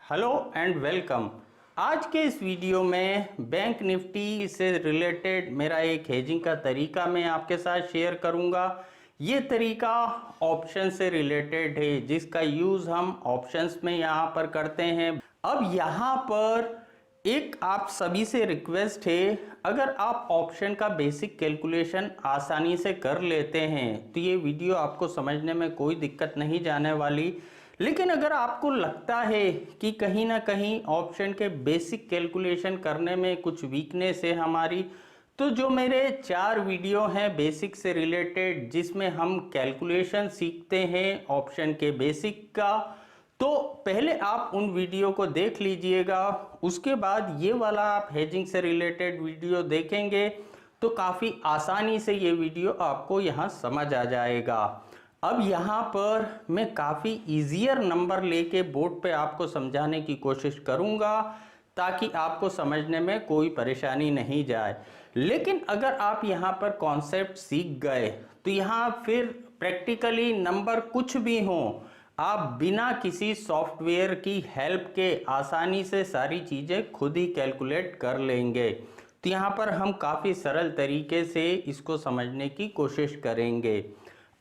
Hello and welcome. आज के इस वीडियो में बैंक निफ्टी से रिलेटेड मेरा एक हेजिंग का तरीका मैं आपके साथ शेयर करूंगा। ये तरीका ऑप्शन से रिलेटेड है जिसका यूज़ हम ऑप्शंस में यहाँ पर करते हैं। अब यहाँ पर एक आप सभी से रिक्वेस्ट है, अगर आप ऑप्शन का बेसिक कैलकुलेशन आसानी से कर लेते हैं तो ये वीडियो आपको समझने में कोई दिक्कत नहीं जाने वाली। लेकिन अगर आपको लगता है कि कहीं ना कहीं ऑप्शन के बेसिक कैलकुलेशन करने में कुछ वीकनेस है हमारी, तो जो मेरे 4 वीडियो हैं बेसिक से रिलेटेड जिसमें हम कैलकुलेशन सीखते हैं ऑप्शन के बेसिक का, तो पहले आप उन वीडियो को देख लीजिएगा। उसके बाद ये वाला आप हेजिंग से रिलेटेड वीडियो देखेंगे तो काफ़ी आसानी से ये वीडियो आपको यहाँ समझ आ जाएगा। अब यहाँ पर मैं काफ़ी ईजियर नंबर लेके बोर्ड पे आपको समझाने की कोशिश करूँगा ताकि आपको समझने में कोई परेशानी नहीं जाए। लेकिन अगर आप यहाँ पर कॉन्सेप्ट सीख गए तो यहाँ फिर प्रैक्टिकली नंबर कुछ भी हो, आप बिना किसी सॉफ्टवेयर की हेल्प के आसानी से सारी चीज़ें खुद ही कैलकुलेट कर लेंगे। तो यहाँ पर हम काफ़ी सरल तरीके से इसको समझने की कोशिश करेंगे।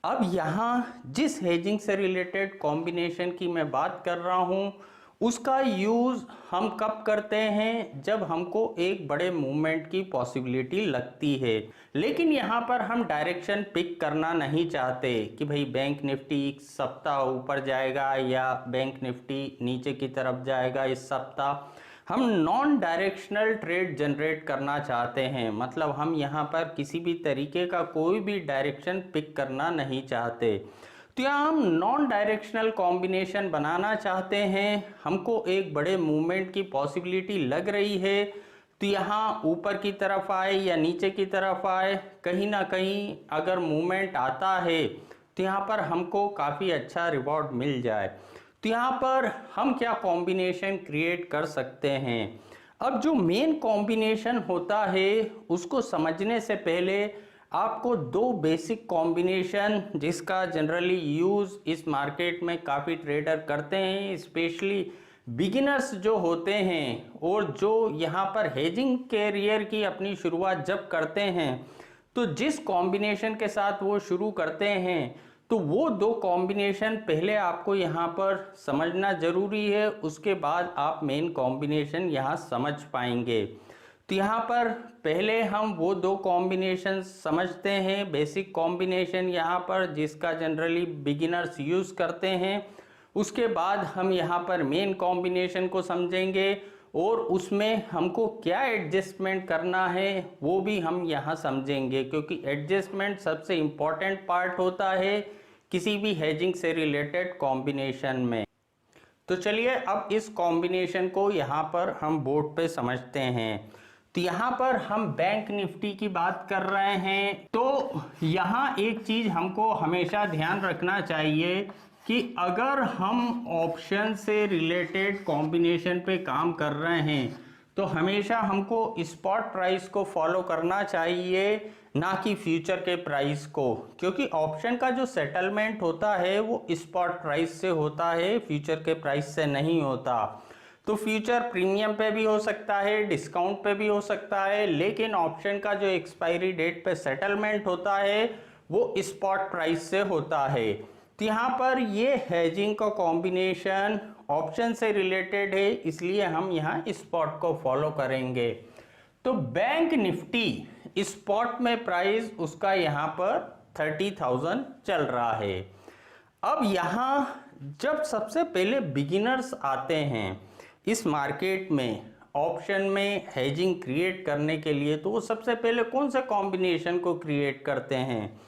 अब यहाँ जिस हेजिंग से रिलेटेड कॉम्बिनेशन की मैं बात कर रहा हूँ उसका यूज़ हम कब करते हैं, जब हमको एक बड़े मूवमेंट की पॉसिबिलिटी लगती है। लेकिन यहाँ पर हम डायरेक्शन पिक करना नहीं चाहते कि भाई बैंक निफ्टी एक सप्ताह ऊपर जाएगा या बैंक निफ्टी नीचे की तरफ जाएगा इस सप्ताह। हम नॉन डायरेक्शनल ट्रेड जनरेट करना चाहते हैं, मतलब हम यहाँ पर किसी भी तरीके का कोई भी डायरेक्शन पिक करना नहीं चाहते। तो यहाँ हम नॉन डायरेक्शनल कॉम्बिनेशन बनाना चाहते हैं। हमको एक बड़े मूवमेंट की पॉसिबिलिटी लग रही है, तो यहाँ ऊपर की तरफ आए या नीचे की तरफ आए, कहीं ना कहीं अगर मूवमेंट आता है तो यहाँ पर हमको काफ़ी अच्छा रिवॉर्ड मिल जाए। तो यहाँ पर हम क्या कॉम्बिनेशन क्रिएट कर सकते हैं। अब जो मेन कॉम्बिनेशन होता है उसको समझने से पहले आपको 2 बेसिक कॉम्बिनेशन जिसका जनरली यूज़ इस मार्केट में काफ़ी ट्रेडर करते हैं, स्पेशली बिगिनर्स जो होते हैं और जो यहाँ पर हेजिंग कैरियर की अपनी शुरुआत जब करते हैं, तो जिस कॉम्बिनेशन के साथ वो शुरू करते हैं तो वो 2 कॉम्बिनेशन पहले आपको यहाँ पर समझना ज़रूरी है, उसके बाद आप मेन कॉम्बिनेशन यहाँ समझ पाएंगे। तो यहाँ पर पहले हम वो 2 कॉम्बिनेशन समझते हैं। बेसिक कॉम्बिनेशन यहाँ पर जिसका जनरली बिगिनर्स यूज़ करते हैं, उसके बाद हम यहाँ पर मेन कॉम्बिनेशन को समझेंगे और उसमें हमको क्या एडजस्टमेंट करना है वो भी हम यहाँ समझेंगे, क्योंकि एडजस्टमेंट सबसे इम्पॉर्टेंट पार्ट होता है किसी भी हेजिंग से रिलेटेड कॉम्बिनेशन में। तो चलिए अब इस कॉम्बिनेशन को यहाँ पर हम बोर्ड पे समझते हैं। तो यहाँ पर हम बैंक निफ्टी की बात कर रहे हैं, तो यहाँ एक चीज़ हमको हमेशा ध्यान रखना चाहिए कि अगर हम ऑप्शन से रिलेटेड कॉम्बिनेशन पे काम कर रहे हैं तो हमेशा हमको स्पॉट प्राइस को फॉलो करना चाहिए, ना कि फ्यूचर के प्राइस को, क्योंकि ऑप्शन का जो सेटलमेंट होता है वो स्पॉट प्राइस से होता है, फ्यूचर के प्राइस से नहीं होता। तो फ्यूचर प्रीमियम पे भी हो सकता है, डिस्काउंट पे भी हो सकता है, लेकिन ऑप्शन का जो एक्सपायरी डेट पे सेटलमेंट होता है वो स्पॉट प्राइस से होता है। तो यहाँ पर ये हेजिंग का कॉम्बिनेशन ऑप्शन से रिलेटेड है, इसलिए हम यहाँ स्पॉट को फॉलो करेंगे। तो बैंक निफ्टी स्पॉट में प्राइस उसका यहाँ पर 30,000 चल रहा है। अब यहाँ जब सबसे पहले बिगिनर्स आते हैं इस मार्केट में ऑप्शन में हेजिंग क्रिएट करने के लिए, तो वो सबसे पहले कौन सा कॉम्बिनेशन को क्रिएट करते हैं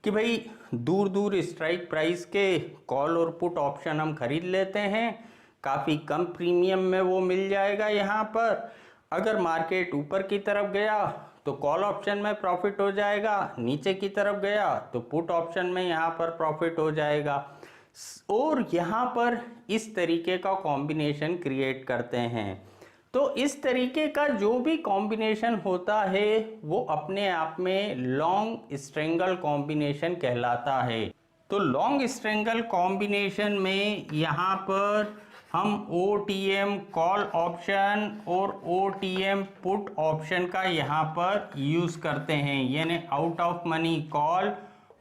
कि भाई दूर दूर स्ट्राइक प्राइस के कॉल और पुट ऑप्शन हम खरीद लेते हैं, काफ़ी कम प्रीमियम में वो मिल जाएगा। यहाँ पर अगर मार्केट ऊपर की तरफ गया तो कॉल ऑप्शन में प्रॉफिट हो जाएगा, नीचे की तरफ गया तो पुट ऑप्शन में यहाँ पर प्रॉफिट हो जाएगा। और यहाँ पर इस तरीके का कॉम्बिनेशन क्रिएट करते हैं। तो इस तरीके का जो भी कॉम्बिनेशन होता है वो अपने आप में लॉन्ग स्ट्रेंगल कॉम्बिनेशन कहलाता है। तो लॉन्ग स्ट्रेंगल कॉम्बिनेशन में यहाँ पर हम OTM कॉल ऑप्शन और OTM पुट ऑप्शन का यहाँ पर यूज़ करते हैं, यानी आउट ऑफ मनी कॉल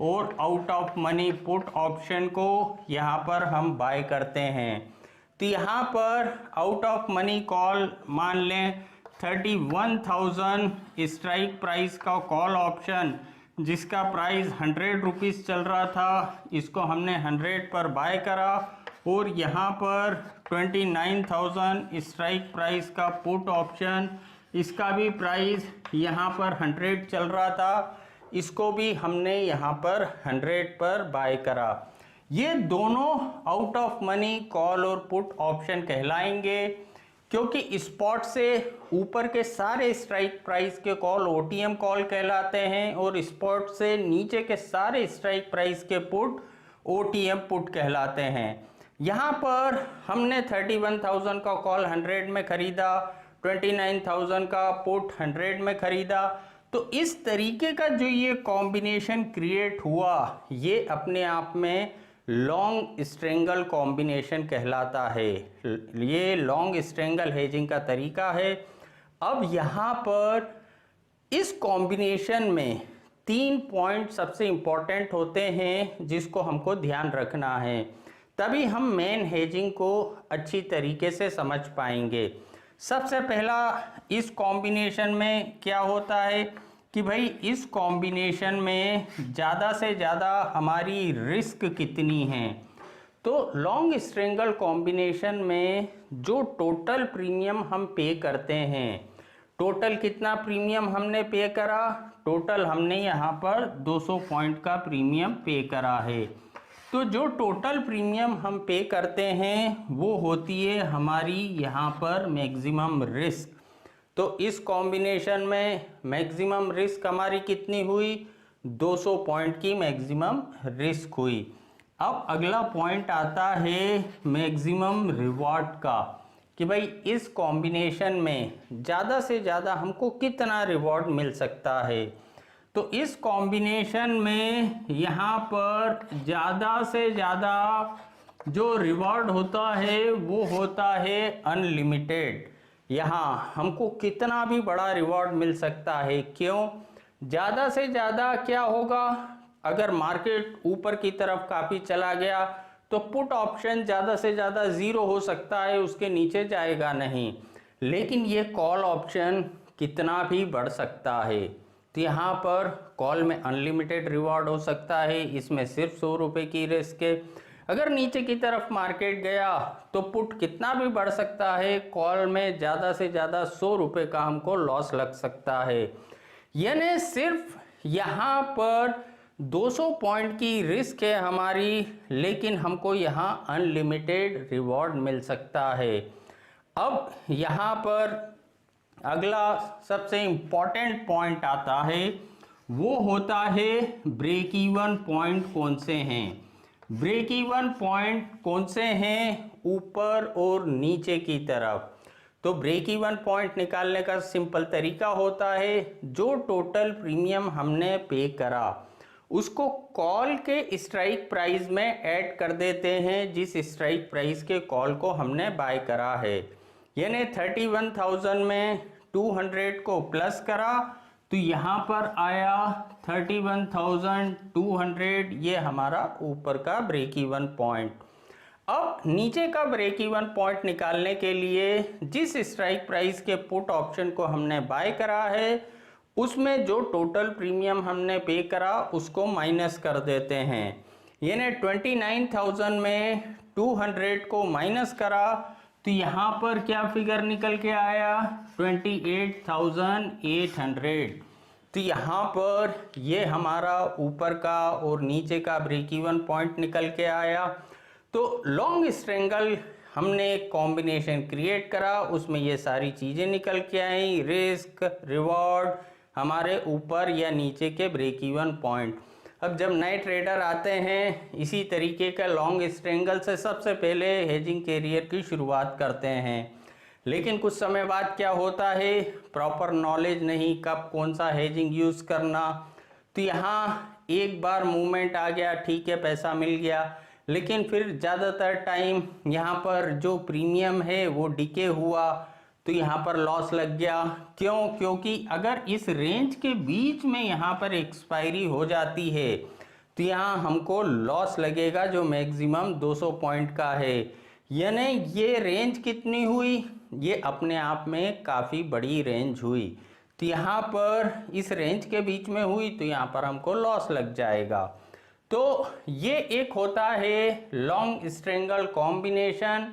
और out of money put option को यहाँ पर हम बाय करते हैं। तो यहाँ पर आउट ऑफ मनी कॉल मान लें 31,000 स्ट्राइक प्राइस का कॉल ऑप्शन, जिसका प्राइस 100 रुपीज़ चल रहा था, इसको हमने 100 पर बाय करा। और यहाँ पर 29,000 स्ट्राइक प्राइस का पुट ऑप्शन, इसका भी प्राइस यहाँ पर 100 चल रहा था, इसको भी हमने यहाँ पर 100 पर बाय करा। ये दोनों आउट ऑफ मनी कॉल और पुट ऑप्शन कहलाएंगे, क्योंकि स्पॉट से ऊपर के सारे स्ट्राइक प्राइस के कॉल OTM कॉल कहलाते हैं और स्पॉट से नीचे के सारे स्ट्राइक प्राइस के पुट OTM पुट कहलाते हैं। यहाँ पर हमने 31,000 का कॉल 100 में खरीदा, 29,000 का पुट 100 में खरीदा। तो इस तरीके का जो ये कॉम्बिनेशन क्रिएट हुआ, ये अपने आप में लॉन्ग स्ट्रेंगल कॉम्बिनेशन कहलाता है। ये लॉन्ग स्ट्रेंगल हेजिंग का तरीका है। अब यहाँ पर इस कॉम्बिनेशन में 3 पॉइंट सबसे इम्पॉर्टेंट होते हैं जिसको हमको ध्यान रखना है, तभी हम मेन हेजिंग को अच्छी तरीके से समझ पाएंगे। सबसे पहला, इस कॉम्बिनेशन में क्या होता है कि भाई इस कॉम्बिनेशन में ज़्यादा से ज़्यादा हमारी रिस्क कितनी है। तो लॉन्ग स्ट्रेंगल कॉम्बिनेशन में जो टोटल प्रीमियम हम पे करते हैं, टोटल कितना प्रीमियम हमने पे करा, टोटल हमने यहाँ पर 200 पॉइंट का प्रीमियम पे करा है। तो जो टोटल प्रीमियम हम पे करते हैं वो होती है हमारी यहाँ पर मैक्सिमम रिस्क। तो इस कॉम्बिनेशन में मैक्सिमम रिस्क हमारी कितनी हुई, 200 पॉइंट की मैक्सिमम रिस्क हुई। अब अगला पॉइंट आता है मैक्सिमम रिवॉर्ड का, कि भाई इस कॉम्बिनेशन में ज़्यादा से ज़्यादा हमको कितना रिवॉर्ड मिल सकता है। तो इस कॉम्बिनेशन में यहाँ पर ज़्यादा से ज़्यादा जो रिवॉर्ड होता है वो होता है अनलिमिटेड। यहाँ हमको कितना भी बड़ा रिवॉर्ड मिल सकता है। क्यों? ज़्यादा से ज़्यादा क्या होगा, अगर मार्केट ऊपर की तरफ काफ़ी चला गया तो पुट ऑप्शन ज़्यादा से ज़्यादा 0 हो सकता है, उसके नीचे जाएगा नहीं। लेकिन ये कॉल ऑप्शन कितना भी बढ़ सकता है। तो यहाँ पर कॉल में अनलिमिटेड रिवॉर्ड हो सकता है, इसमें सिर्फ 100 रुपये की रिस्क है। अगर नीचे की तरफ मार्केट गया तो पुट कितना भी बढ़ सकता है, कॉल में ज़्यादा से ज़्यादा 100 रुपये का हमको लॉस लग सकता है। यानी सिर्फ यहाँ पर 200 पॉइंट की रिस्क है हमारी, लेकिन हमको यहाँ अनलिमिटेड रिवॉर्ड मिल सकता है। अब यहाँ पर अगला सबसे इम्पॉर्टेंट पॉइंट आता है, वो होता है ब्रेक इवन पॉइंट कौन से हैं। ब्रेक इवन पॉइंट कौन से हैं, ऊपर और नीचे की तरफ। तो ब्रेक इवन पॉइंट निकालने का सिंपल तरीका होता है, जो टोटल प्रीमियम हमने पे करा उसको कॉल के स्ट्राइक प्राइस में ऐड कर देते हैं, जिस स्ट्राइक प्राइस के कॉल को हमने बाय करा है। यानी 31,000 में 200 को प्लस करा तो यहाँ पर आया 31,200, ये हमारा ऊपर का ब्रेक इवन पॉइंट। अब नीचे का ब्रेक इवन पॉइंट निकालने के लिए जिस स्ट्राइक प्राइस के पुट ऑप्शन को हमने बाय करा है, उसमें जो टोटल प्रीमियम हमने पे करा उसको माइनस कर देते हैं। यानी 29,000 में 200 को माइनस करा तो यहाँ पर क्या फिगर निकल के आया, 28,800। तो यहाँ पर ये हमारा ऊपर का और नीचे का ब्रेक इवन पॉइंट निकल के आया। तो लॉन्ग स्ट्रेंगल हमने एक कॉम्बिनेशन क्रिएट करा, उसमें ये सारी चीज़ें निकल के आई, रिस्क, रिवॉर्ड, हमारे ऊपर या नीचे के ब्रेक इवन पॉइंट। अब जब नए ट्रेडर आते हैं इसी तरीके का लॉन्ग स्ट्रेंगल से सबसे पहले हेजिंग कैरियर की शुरुआत करते हैं, लेकिन कुछ समय बाद क्या होता है, प्रॉपर नॉलेज नहीं कब कौन सा हेजिंग यूज़ करना। तो यहाँ एक बार मूवमेंट आ गया, ठीक है पैसा मिल गया, लेकिन फिर ज़्यादातर टाइम यहाँ पर जो प्रीमियम है वो डिके हुआ, तो यहाँ पर लॉस लग गया। क्यों? क्योंकि अगर इस रेंज के बीच में यहाँ पर एक्सपायरी हो जाती है तो यहाँ हमको लॉस लगेगा जो मैक्सिमम 200 पॉइंट का है। यानी ये रेंज कितनी हुई? ये अपने आप में काफ़ी बड़ी रेंज हुई। तो यहाँ पर इस रेंज के बीच में हुई तो यहाँ पर हमको लॉस लग जाएगा। तो ये एक होता है लॉन्ग स्ट्रेंगल कॉम्बिनेशन,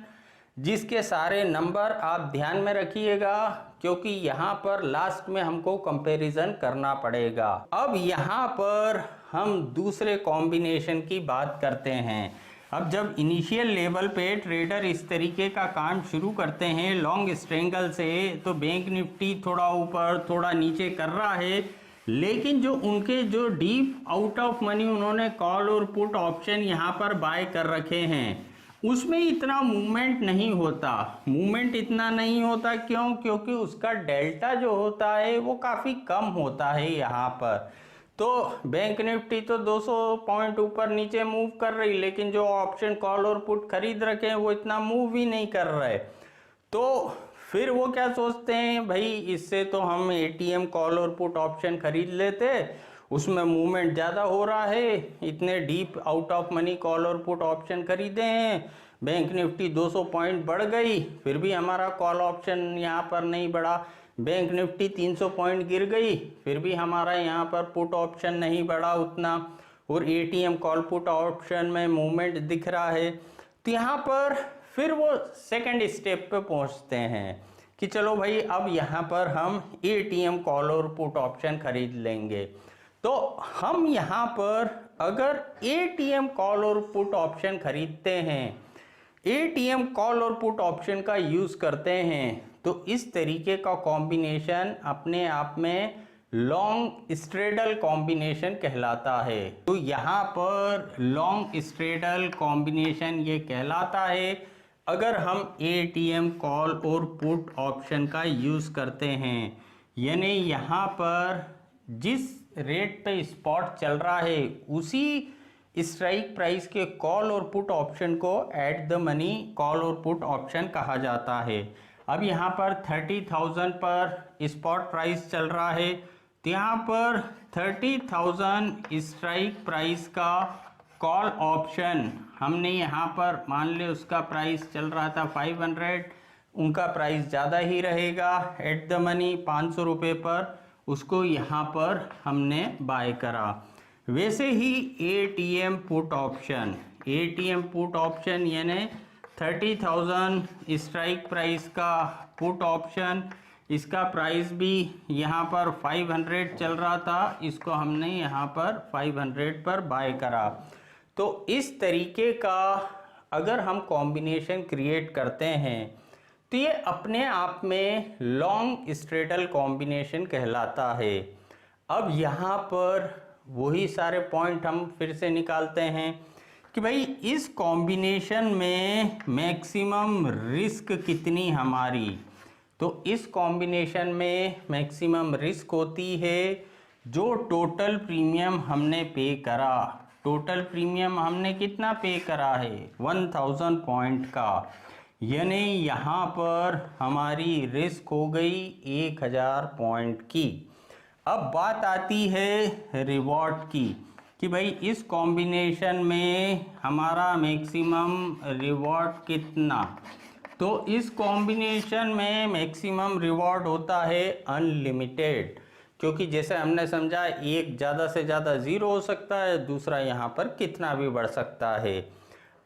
जिसके सारे नंबर आप ध्यान में रखिएगा क्योंकि यहाँ पर लास्ट में हमको कंपैरिजन करना पड़ेगा। अब यहाँ पर हम दूसरे कॉम्बिनेशन की बात करते हैं। अब जब इनिशियल लेवल पे ट्रेडर इस तरीके का काम शुरू करते हैं लॉन्ग स्ट्रेंगल से, तो बैंक निफ्टी थोड़ा ऊपर थोड़ा नीचे कर रहा है, लेकिन जो उनके जो डीप आउट ऑफ मनी उन्होंने कॉल और पुट ऑप्शन यहाँ पर बाय कर रखे हैं उसमें इतना मूवमेंट नहीं होता। मूवमेंट इतना नहीं होता क्यों? क्योंकि उसका डेल्टा जो होता है वो काफ़ी कम होता है यहाँ पर। तो बैंक निफ्टी तो 200 पॉइंट ऊपर नीचे मूव कर रही, लेकिन जो ऑप्शन कॉल और पुट खरीद रखे हैं वो इतना मूव ही नहीं कर रहे। तो फिर वो क्या सोचते हैं, भाई इससे तो हम एटीएम कॉल और पुट ऑप्शन खरीद लेते, उसमें मूवमेंट ज़्यादा हो रहा है, इतने deep out of money call और पुट ऑप्शन खरीदे हैं, बैंक निफ्टी 200 पॉइंट बढ़ गई, फिर भी हमारा कॉल ऑप्शन यहाँ पर नहीं बढ़ा। बैंक निफ्टी 300 पॉइंट गिर गई, फिर भी हमारा यहाँ पर पुट ऑप्शन नहीं बढ़ा उतना, और एटीएम कॉल पुट ऑप्शन में मूवमेंट दिख रहा है। तो यहाँ पर फिर वो सेकंड स्टेप पे पहुँचते हैं कि चलो भाई अब यहाँ पर हम एटीएम कॉल और पुट ऑप्शन खरीद लेंगे। तो हम यहाँ पर अगर एटीएम कॉल और पुट ऑप्शन खरीदते हैं, एटीएम कॉल और पुट ऑप्शन का यूज़ करते हैं, तो इस तरीके का कॉम्बिनेशन अपने आप में लॉन्ग स्ट्रेडल कॉम्बिनेशन कहलाता है। तो यहाँ पर लॉन्ग स्ट्रेडल कॉम्बिनेशन ये कहलाता है अगर हम एटीएम कॉल और पुट ऑप्शन का यूज़ करते हैं। यानी यहाँ पर जिस रेट पे स्पॉट चल रहा है उसी स्ट्राइक प्राइस के कॉल और पुट ऑप्शन को एट द मनी कॉल और पुट ऑप्शन कहा जाता है। अब यहाँ पर 30,000 पर स्पॉट प्राइस चल रहा है, तो यहाँ पर 30,000 स्ट्राइक प्राइस का कॉल ऑप्शन हमने यहाँ पर मान ले उसका प्राइस चल रहा था 500, उनका प्राइस ज़्यादा ही रहेगा एट द मनी 500 रुपये पर, उसको यहाँ पर हमने बाय करा। वैसे ही ATM put option, ATM put option यानी 30,000 स्ट्राइक प्राइस का पुट ऑप्शन, इसका प्राइस भी यहाँ पर 500 चल रहा था, इसको हमने यहाँ पर 500 पर बाय करा। तो इस तरीके का अगर हम कॉम्बिनेशन क्रिएट करते हैं तो ये अपने आप में लॉन्ग स्ट्रेडल कॉम्बिनेशन कहलाता है। अब यहाँ पर वही सारे पॉइंट हम फिर से निकालते हैं कि भाई इस कॉम्बिनेशन में मैक्सिमम रिस्क कितनी हमारी। तो इस कॉम्बिनेशन में मैक्सिमम रिस्क होती है जो टोटल प्रीमियम हमने पे करा। टोटल प्रीमियम हमने कितना पे करा है? 1000 पॉइंट का, यानी यहाँ पर हमारी रिस्क हो गई 1000 पॉइंट की। अब बात आती है रिवॉर्ड की कि भाई इस कॉम्बिनेशन में हमारा मैक्सिमम रिवॉर्ड कितना। तो इस कॉम्बिनेशन में मैक्सिमम रिवॉर्ड होता है अनलिमिटेड, क्योंकि जैसे हमने समझा एक ज़्यादा से ज़्यादा 0 हो सकता है, दूसरा यहाँ पर कितना भी बढ़ सकता है।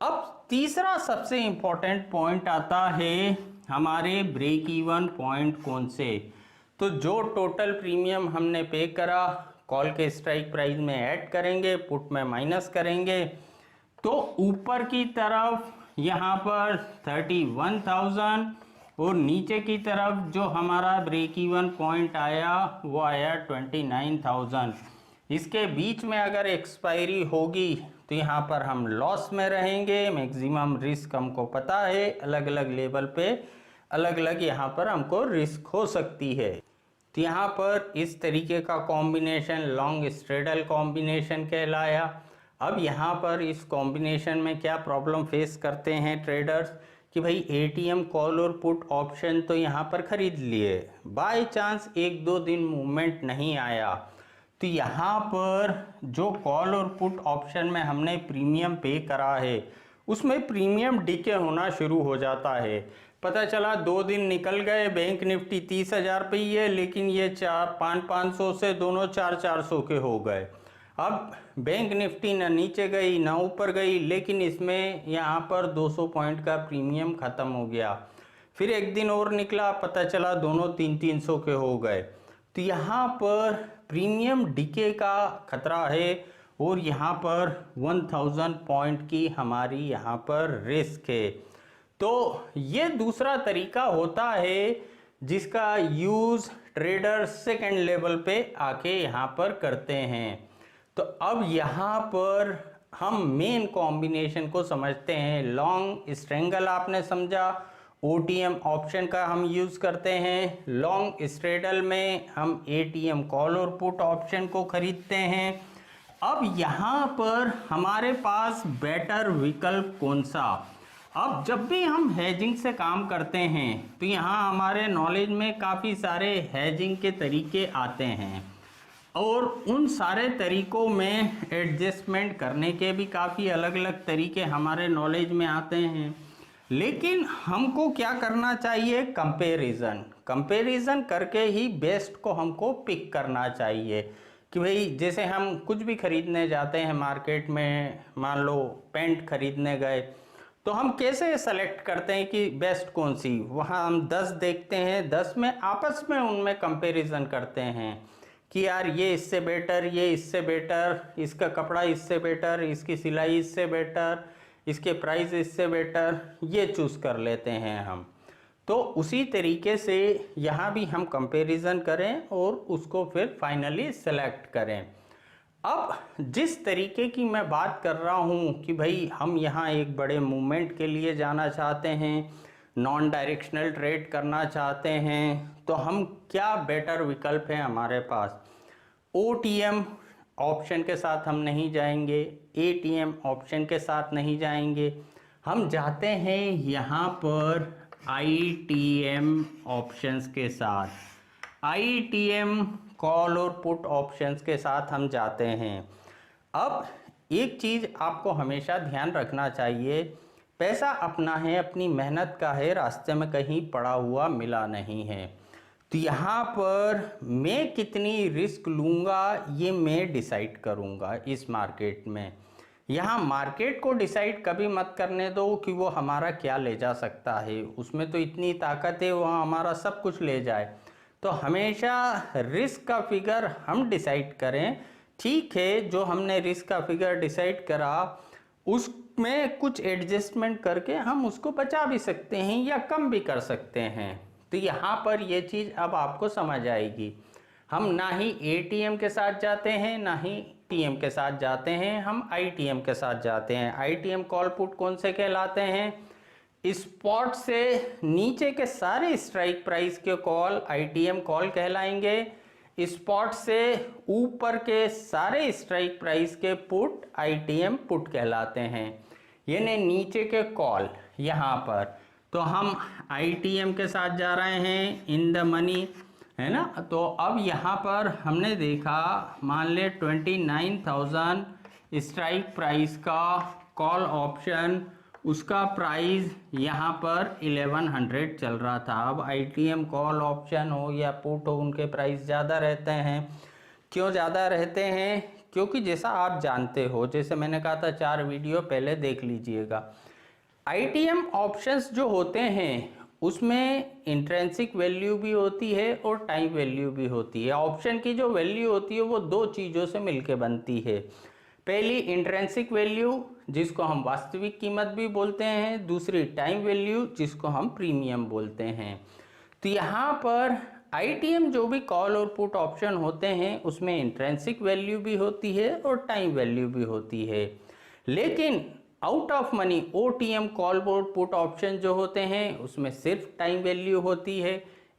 अब तीसरा सबसे इम्पोर्टेंट पॉइंट आता है हमारे ब्रेक इवन पॉइंट कौन से। तो जो टोटल प्रीमियम हमने पे करा कॉल के स्ट्राइक प्राइस में ऐड करेंगे, पुट में माइनस करेंगे, तो ऊपर की तरफ यहाँ पर 31,000 और नीचे की तरफ जो हमारा ब्रेक इवन पॉइंट आया वो आया 29,000। इसके बीच में अगर एक्सपायरी होगी तो यहाँ पर हम लॉस में रहेंगे। मैक्सिमम रिस्क हमको पता है, अलग अलग लेवल पे अलग अलग यहाँ पर हमको रिस्क हो सकती है। तो यहाँ पर इस तरीके का कॉम्बिनेशन लॉन्ग स्ट्रेडल कॉम्बिनेशन कहलाया। अब यहाँ पर इस कॉम्बिनेशन में क्या प्रॉब्लम फेस करते हैं ट्रेडर्स कि भाई एटीएम कॉल और पुट ऑप्शन तो यहाँ पर खरीद लिए, बाय चांस एक दो दिन मूवमेंट नहीं आया तो यहाँ पर जो कॉल और पुट ऑप्शन में हमने प्रीमियम पे करा है उसमें प्रीमियम डीके होना शुरू हो जाता है। पता चला 2 दिन निकल गए, बैंक निफ्टी 30,000 पे ही है, लेकिन ये 500 से दोनों 400 के हो गए। अब बैंक निफ्टी ना नीचे गई ना ऊपर गई, लेकिन इसमें यहाँ पर 200 पॉइंट का प्रीमियम ख़त्म हो गया। फिर एक दिन और निकला, पता चला दोनों 300 के हो गए। तो यहाँ पर प्रीमियम डीके का खतरा है और यहाँ पर 1000 पॉइंट की हमारी यहाँ पर रिस्क है। तो ये दूसरा तरीका होता है जिसका यूज़ ट्रेडर सेकंड लेवल पे आके यहाँ पर करते हैं। तो अब यहाँ पर हम मेन कॉम्बिनेशन को समझते हैं। लॉन्ग स्ट्रेंगल आपने समझा, ओटीएम ऑप्शन का हम यूज़ करते हैं। लॉन्ग स्ट्रेडल में हम एटीएम कॉल और पुट ऑप्शन को खरीदते हैं। अब यहाँ पर हमारे पास बेटर विकल्प कौन सा? अब जब भी हम हेजिंग से काम करते हैं तो यहाँ हमारे नॉलेज में काफ़ी सारे हेजिंग के तरीके आते हैं और उन सारे तरीकों में एडजस्टमेंट करने के भी काफ़ी अलग अलग तरीके हमारे नॉलेज में आते हैं। लेकिन हमको क्या करना चाहिए? कंपैरिजन करके ही बेस्ट को हमको पिक करना चाहिए कि भाई जैसे हम कुछ भी खरीदने जाते हैं मार्केट में, मान लो पेंट खरीदने गए, तो हम कैसे सेलेक्ट करते हैं कि बेस्ट कौन सी? वहाँ हम 10 देखते हैं, 10 में आपस में उनमें कंपैरिजन करते हैं कि यार ये इससे बेटर, ये इससे बेटर, इसका कपड़ा इससे बेटर, इसकी सिलाई इससे बेटर, इसके प्राइस इससे बेटर, ये चूज़ कर लेते हैं हम। तो उसी तरीके से यहाँ भी हम कंपैरिजन करें और उसको फिर फाइनली सेलेक्ट करें। अब जिस तरीके की मैं बात कर रहा हूँ कि भाई हम यहाँ एक बड़े मूवमेंट के लिए जाना चाहते हैं, नॉन डायरेक्शनल ट्रेड करना चाहते हैं, तो हम क्या बेटर विकल्प है हमारे पास? ओटीएम ऑप्शन के साथ हम नहीं जाएंगे, एटीएम ऑप्शन के साथ नहीं जाएंगे, हम जाते हैं यहाँ पर आईटीएम ऑप्शंस के साथ। आईटीएम कॉल और पुट ऑप्शंस के साथ हम जाते हैं। अब एक चीज़ आपको हमेशा ध्यान रखना चाहिए, पैसा अपना है, अपनी मेहनत का है, रास्ते में कहीं पड़ा हुआ मिला नहीं है। तो यहाँ पर मैं कितनी रिस्क लूँगा ये मैं डिसाइड करूँगा इस मार्केट में। यहाँ मार्केट को डिसाइड कभी मत करने दो कि वो हमारा क्या ले जा सकता है, उसमें तो इतनी ताकत है वो हमारा सब कुछ ले जाए। तो हमेशा रिस्क का फिगर हम डिसाइड करें। ठीक है, जो हमने रिस्क का फिगर डिसाइड करा उसमें कुछ एडजस्टमेंट करके हम उसको बचा भी सकते हैं या कम भी कर सकते हैं। तो यहाँ पर ये चीज़ अब आपको समझ आएगी। हम ना ही एटीएम के साथ जाते हैं ना ही टीएम के साथ जाते हैं, हम आईटीएम के साथ जाते हैं। आईटीएम कॉल पुट कौन से कहलाते हैं? स्पॉट से नीचे के सारे स्ट्राइक प्राइस के कॉल आईटीएम कॉल कहलाएंगे। स्पॉट से ऊपर के सारे स्ट्राइक प्राइस के पुट आईटीएम पुट कहलाते हैं। यानी नीचे के कॉल यहाँ पर, तो हम आईटीएम के साथ जा रहे हैं इन द मनी, है ना। तो अब यहाँ पर हमने देखा, मान ले 29,000 स्ट्राइक प्राइस का कॉल ऑप्शन, उसका प्राइस यहाँ पर 1100 चल रहा था। अब आईटीएम कॉल ऑप्शन हो या पुट हो, उनके प्राइस ज़्यादा रहते हैं। क्यों ज़्यादा रहते हैं? क्योंकि जैसा आप जानते हो, जैसे मैंने कहा था 4 वीडियो पहले देख लीजिएगा, आईटीएम ऑप्शंस जो होते हैं उसमें इंट्रिंसिक वैल्यू भी होती है और टाइम वैल्यू भी होती है। ऑप्शन की जो वैल्यू होती है वो 2 चीज़ों से मिलकर बनती है। पहली इंट्रिंसिक वैल्यू जिसको हम वास्तविक कीमत भी बोलते हैं, दूसरी टाइम वैल्यू जिसको हम प्रीमियम बोलते हैं। तो यहाँ पर आईटीएम जो भी कॉल और पुट ऑप्शन होते हैं उसमें इंट्रिंसिक वैल्यू भी होती है और टाइम वैल्यू भी होती है। लेकिन out of money OTM call और पुट ऑप्शन जो होते हैं उसमें सिर्फ टाइम वैल्यू होती है।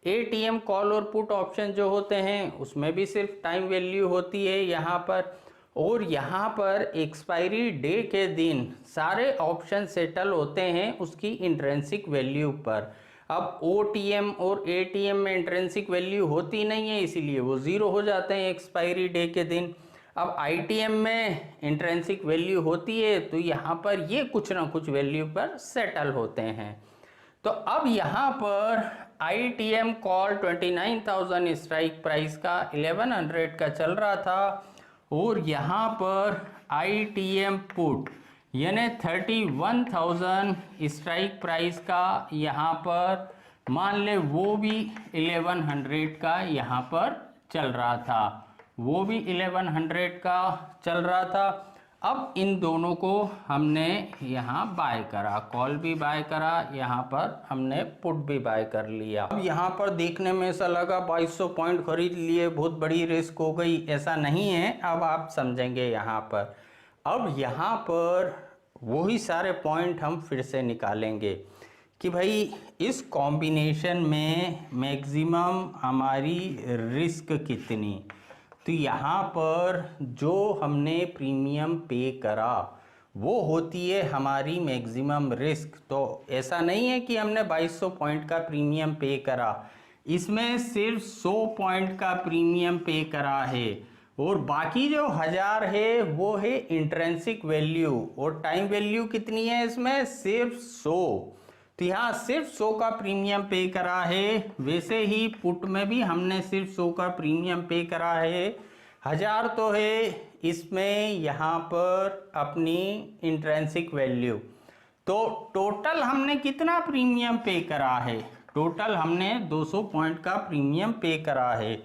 एटीएम कॉल और पुट ऑप्शन जो होते हैं उसमें भी सिर्फ टाइम वैल्यू होती है यहाँ पर। और यहाँ पर एक्सपायरी डे के दिन सारे ऑप्शन सेटल होते हैं उसकी इंट्रिंसिक वैल्यू पर। अब OTM और ATM में इंट्रिंसिक वैल्यू होती नहीं है, इसीलिए वो ज़ीरो हो जाते हैं एक्सपायरी डे के दिन। अब ITM में इंट्रिंसिक वैल्यू होती है, तो यहाँ पर ये कुछ ना कुछ वैल्यू पर सेटल होते हैं। तो अब यहाँ पर ITM कॉल 29,000 स्ट्राइक प्राइस का 1100 का चल रहा था, और यहाँ पर ITM पुट यानी 31,000 स्ट्राइक प्राइस का यहाँ पर मान ले वो भी 1100 का यहाँ पर चल रहा था, वो भी 1100 का चल रहा था। अब इन दोनों को हमने यहाँ बाय करा, कॉल भी बाय करा, यहाँ पर हमने पुट भी बाय कर लिया। अब यहाँ पर देखने में ऐसा लगा 2200 पॉइंट खरीद लिए, बहुत बड़ी रिस्क हो गई, ऐसा नहीं है। अब आप समझेंगे यहाँ पर। अब यहाँ पर वही सारे पॉइंट हम फिर से निकालेंगे कि भाई इस कॉम्बिनेशन में मैक्सिमम हमारी रिस्क कितनी। तो यहाँ पर जो हमने प्रीमियम पे करा वो होती है हमारी मैक्सिमम रिस्क। तो ऐसा नहीं है कि हमने 2200 पॉइंट का प्रीमियम पे करा, इसमें सिर्फ 100 पॉइंट का प्रीमियम पे करा है, और बाकी जो 1000 है वो है इंट्रिंसिक वैल्यू, और टाइम वैल्यू कितनी है इसमें, सिर्फ 100। तो यहाँ सिर्फ 100 का प्रीमियम पे करा है। वैसे ही पुट में भी हमने सिर्फ 100 का प्रीमियम पे करा है। 1000 तो है इसमें यहाँ पर अपनी इंट्रिंसिक वैल्यू। तो टोटल हमने कितना प्रीमियम पे करा है, टोटल हमने 200 पॉइंट का प्रीमियम पे करा है।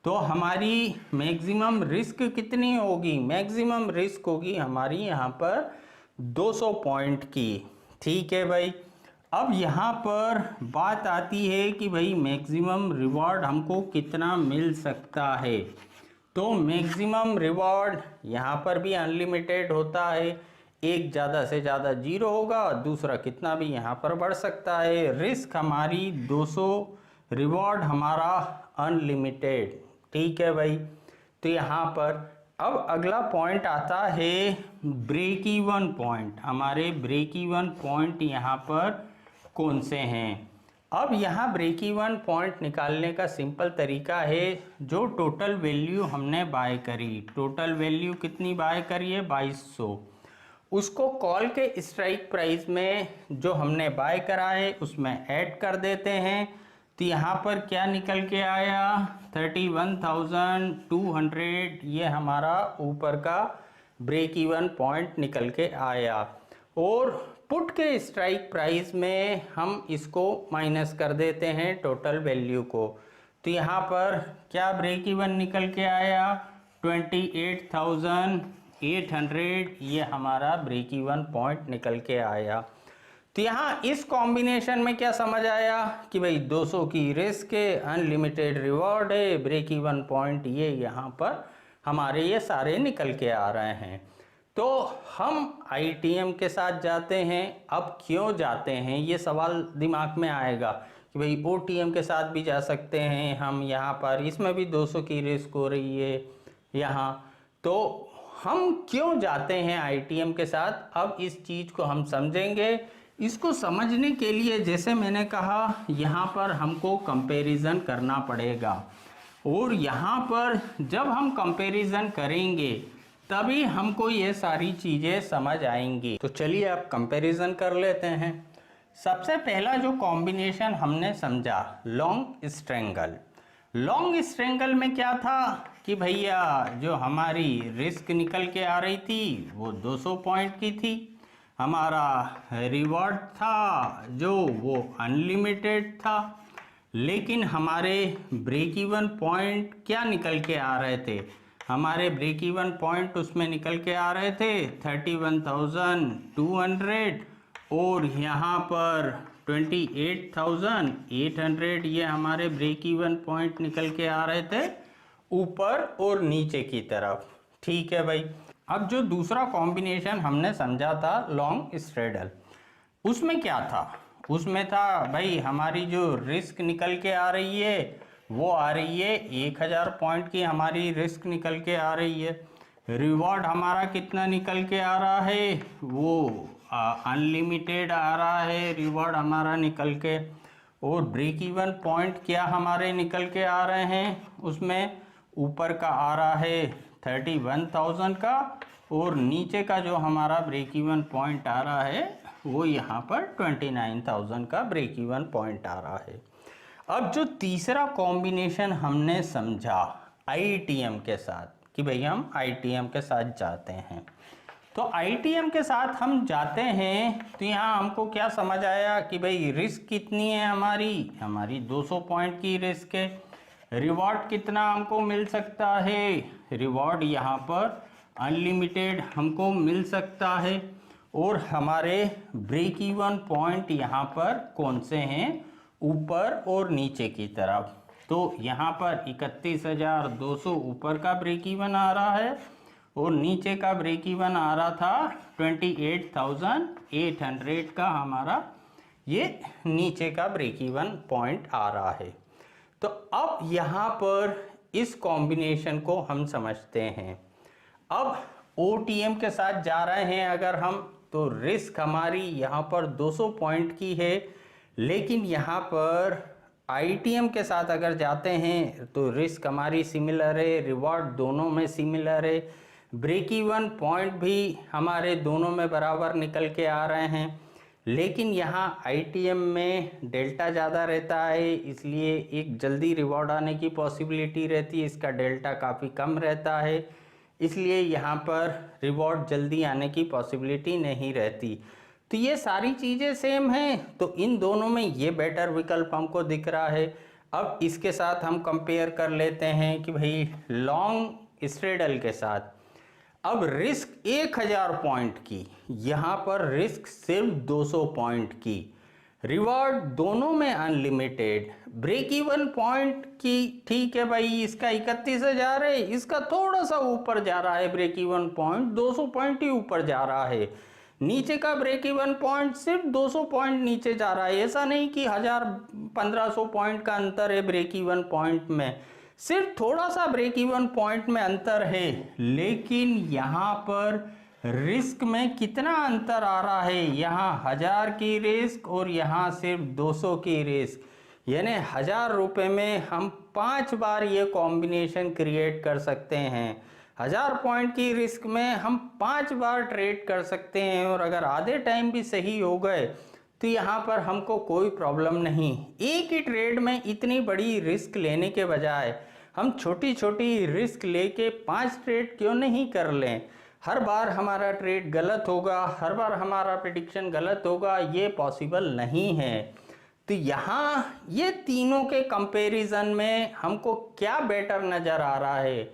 तो हमारी मैक्सिमम रिस्क कितनी होगी, मैक्सिमम रिस्क होगी हमारी यहाँ पर 200 पॉइंट की। ठीक है भाई। अब यहाँ पर बात आती है कि भाई मैक्सिमम रिवॉर्ड हमको कितना मिल सकता है। तो मैक्सिमम रिवॉर्ड यहाँ पर भी अनलिमिटेड होता है, एक ज़्यादा से ज़्यादा 0 होगा, दूसरा कितना भी यहाँ पर बढ़ सकता है। रिस्क हमारी 200, रिवॉर्ड हमारा अनलिमिटेड। ठीक है भाई। तो यहाँ पर अब अगला पॉइंट आता है ब्रेक इवन पॉइंट। हमारे ब्रेक इवन पॉइंट यहाँ पर कौन से हैं। अब यहाँ ब्रेक इवन पॉइंट निकालने का सिंपल तरीका है, जो टोटल वैल्यू हमने बाय करी, टोटल वैल्यू कितनी बाय करी है 2200, उसको कॉल के स्ट्राइक प्राइस में जो हमने बाय करा है उसमें ऐड कर देते हैं। तो यहाँ पर क्या निकल के आया 31,200, ये हमारा ऊपर का ब्रेक इवन पॉइंट निकल के आया। और पुट के स्ट्राइक प्राइस में हम इसको माइनस कर देते हैं टोटल वैल्यू को। तो यहाँ पर क्या ब्रेक इवन निकल के आया 28,800, ये हमारा ब्रेक इवन पॉइंट निकल के आया। तो यहाँ इस कॉम्बिनेशन में क्या समझ आया कि भाई 200 की रिस्क है, अनलिमिटेड रिवॉर्ड है, ब्रेक इवन पॉइंट ये यहाँ पर हमारे ये सारे निकल के आ रहे हैं। तो हम ITM के साथ जाते हैं। अब क्यों जाते हैं ये सवाल दिमाग में आएगा कि भाई OTM के साथ भी जा सकते हैं हम, यहाँ पर इसमें भी 200 की रिस्क हो रही है यहाँ। तो हम क्यों जाते हैं ITM के साथ, अब इस चीज़ को हम समझेंगे। इसको समझने के लिए जैसे मैंने कहा यहाँ पर हमको कंपैरिजन करना पड़ेगा, और यहाँ पर जब हम कंपैरिजन करेंगे तभी हमको ये सारी चीज़ें समझ आएंगी। तो चलिए अब कंपैरिजन कर लेते हैं। सबसे पहला जो कॉम्बिनेशन हमने समझा लॉन्ग स्ट्रेंगल। लॉन्ग स्ट्रेंगल में क्या था कि भैया जो हमारी रिस्क निकल के आ रही थी वो 200 पॉइंट की थी, हमारा रिवॉर्ड था जो वो अनलिमिटेड था, लेकिन हमारे ब्रेक इवन पॉइंट क्या निकल के आ रहे थे, हमारे ब्रेक इवन पॉइंट उसमें निकल के आ रहे थे 31,200, और यहाँ पर 28,800, ये हमारे ब्रेक इवन पॉइंट निकल के आ रहे थे ऊपर और नीचे की तरफ। ठीक है भाई। अब जो दूसरा कॉम्बिनेशन हमने समझा था लॉन्ग स्ट्रेडल, उसमें क्या था, उसमें था भाई हमारी जो रिस्क निकल के आ रही है वो आ रही है 1000 पॉइंट की हमारी रिस्क निकल के आ रही है। रिवॉर्ड हमारा कितना निकल के आ रहा है, वो अनलिमिटेड आ रहा है रिवॉर्ड हमारा निकल के। और ब्रेक इवन पॉइंट क्या हमारे निकल के आ रहे हैं, उसमें ऊपर का आ रहा है 31,000 का, और नीचे का जो हमारा ब्रेक इवन पॉइंट आ रहा है वो यहाँ पर 29,000 का ब्रेक इवन पॉइंट आ रहा है। अब जो तीसरा कॉम्बिनेशन हमने समझा आईटीएम के साथ कि भाई हम आईटीएम के साथ जाते हैं, तो आईटीएम के साथ हम जाते हैं तो यहाँ हमको क्या समझ आया कि भाई रिस्क कितनी है, हमारी 200 पॉइंट की रिस्क है। रिवॉर्ड कितना हमको मिल सकता है, रिवॉर्ड यहाँ पर अनलिमिटेड हमको मिल सकता है। और हमारे ब्रेक इवन पॉइंट यहाँ पर कौन से हैं, ऊपर और नीचे की तरफ। तो यहाँ पर 31,200 ऊपर का ब्रेक इवन आ रहा है और नीचे का ब्रेक इवन आ रहा था 28,800 का हमारा ये नीचे का ब्रेक इवन पॉइंट आ रहा है। तो अब यहाँ पर इस कॉम्बिनेशन को हम समझते हैं। अब ओटीएम के साथ जा रहे हैं अगर हम, तो रिस्क हमारी यहाँ पर 200 पॉइंट की है, लेकिन यहाँ पर आईटीएम के साथ अगर जाते हैं तो रिस्क हमारी सिमिलर है, रिवॉर्ड दोनों में सिमिलर है, ब्रेक इवन पॉइंट भी हमारे दोनों में बराबर निकल के आ रहे हैं। लेकिन यहाँ आईटीएम में डेल्टा ज़्यादा रहता है, इसलिए एक जल्दी रिवॉर्ड आने की पॉसिबिलिटी रहती है, इसका डेल्टा काफ़ी कम रहता है, इसलिए यहाँ पर रिवॉर्ड जल्दी आने की पॉसिबिलिटी नहीं रहती। तो ये सारी चीज़ें सेम हैं, तो इन दोनों में ये बेटर विकल्प हमको दिख रहा है। अब इसके साथ हम कंपेयर कर लेते हैं कि भाई लॉन्ग स्ट्रेडल के साथ अब रिस्क 1000 पॉइंट की, यहाँ पर रिस्क सिर्फ 200 पॉइंट की, रिवॉर्ड दोनों में अनलिमिटेड, ब्रेक इवन पॉइंट की ठीक है भाई इसका 31,000 है, इसका थोड़ा सा ऊपर जा रहा है ब्रेक इवन पॉइंट, 200 पॉइंट ही ऊपर जा रहा है, नीचे का ब्रेक इवन पॉइंट सिर्फ 200 पॉइंट नीचे जा रहा है। ऐसा नहीं कि 1000-1500 पॉइंट का अंतर है ब्रेक इवन पॉइंट में, सिर्फ थोड़ा सा ब्रेक इवन पॉइंट में अंतर है। लेकिन यहाँ पर रिस्क में कितना अंतर आ रहा है, यहाँ 1000 की रिस्क और यहाँ सिर्फ 200 की रिस्क, यानी 1000 रुपये में हम 5 बार ये कॉम्बिनेशन क्रिएट कर सकते हैं। 1000 पॉइंट की रिस्क में हम 5 बार ट्रेड कर सकते हैं, और अगर आधे टाइम भी सही हो गए तो यहाँ पर हमको कोई प्रॉब्लम नहीं। एक ही ट्रेड में इतनी बड़ी रिस्क लेने के बजाय हम छोटी छोटी रिस्क लेके 5 ट्रेड क्यों नहीं कर लें। हर बार हमारा ट्रेड गलत होगा, हर बार हमारा प्रेडिक्शन गलत होगा, ये पॉसिबल नहीं है। तो यहाँ ये तीनों के कंपैरिजन में हमको क्या बेटर नज़र आ रहा है,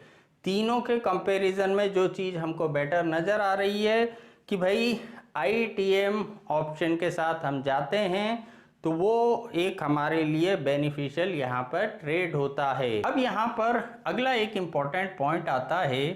तीनों के कंपैरिजन में जो चीज़ हमको बेटर नज़र आ रही है कि भाई आईटीएम ऑप्शन के साथ हम जाते हैं तो वो एक हमारे लिए बेनिफिशियल यहाँ पर ट्रेड होता है। अब यहाँ पर अगला एक इम्पॉर्टेंट पॉइंट आता है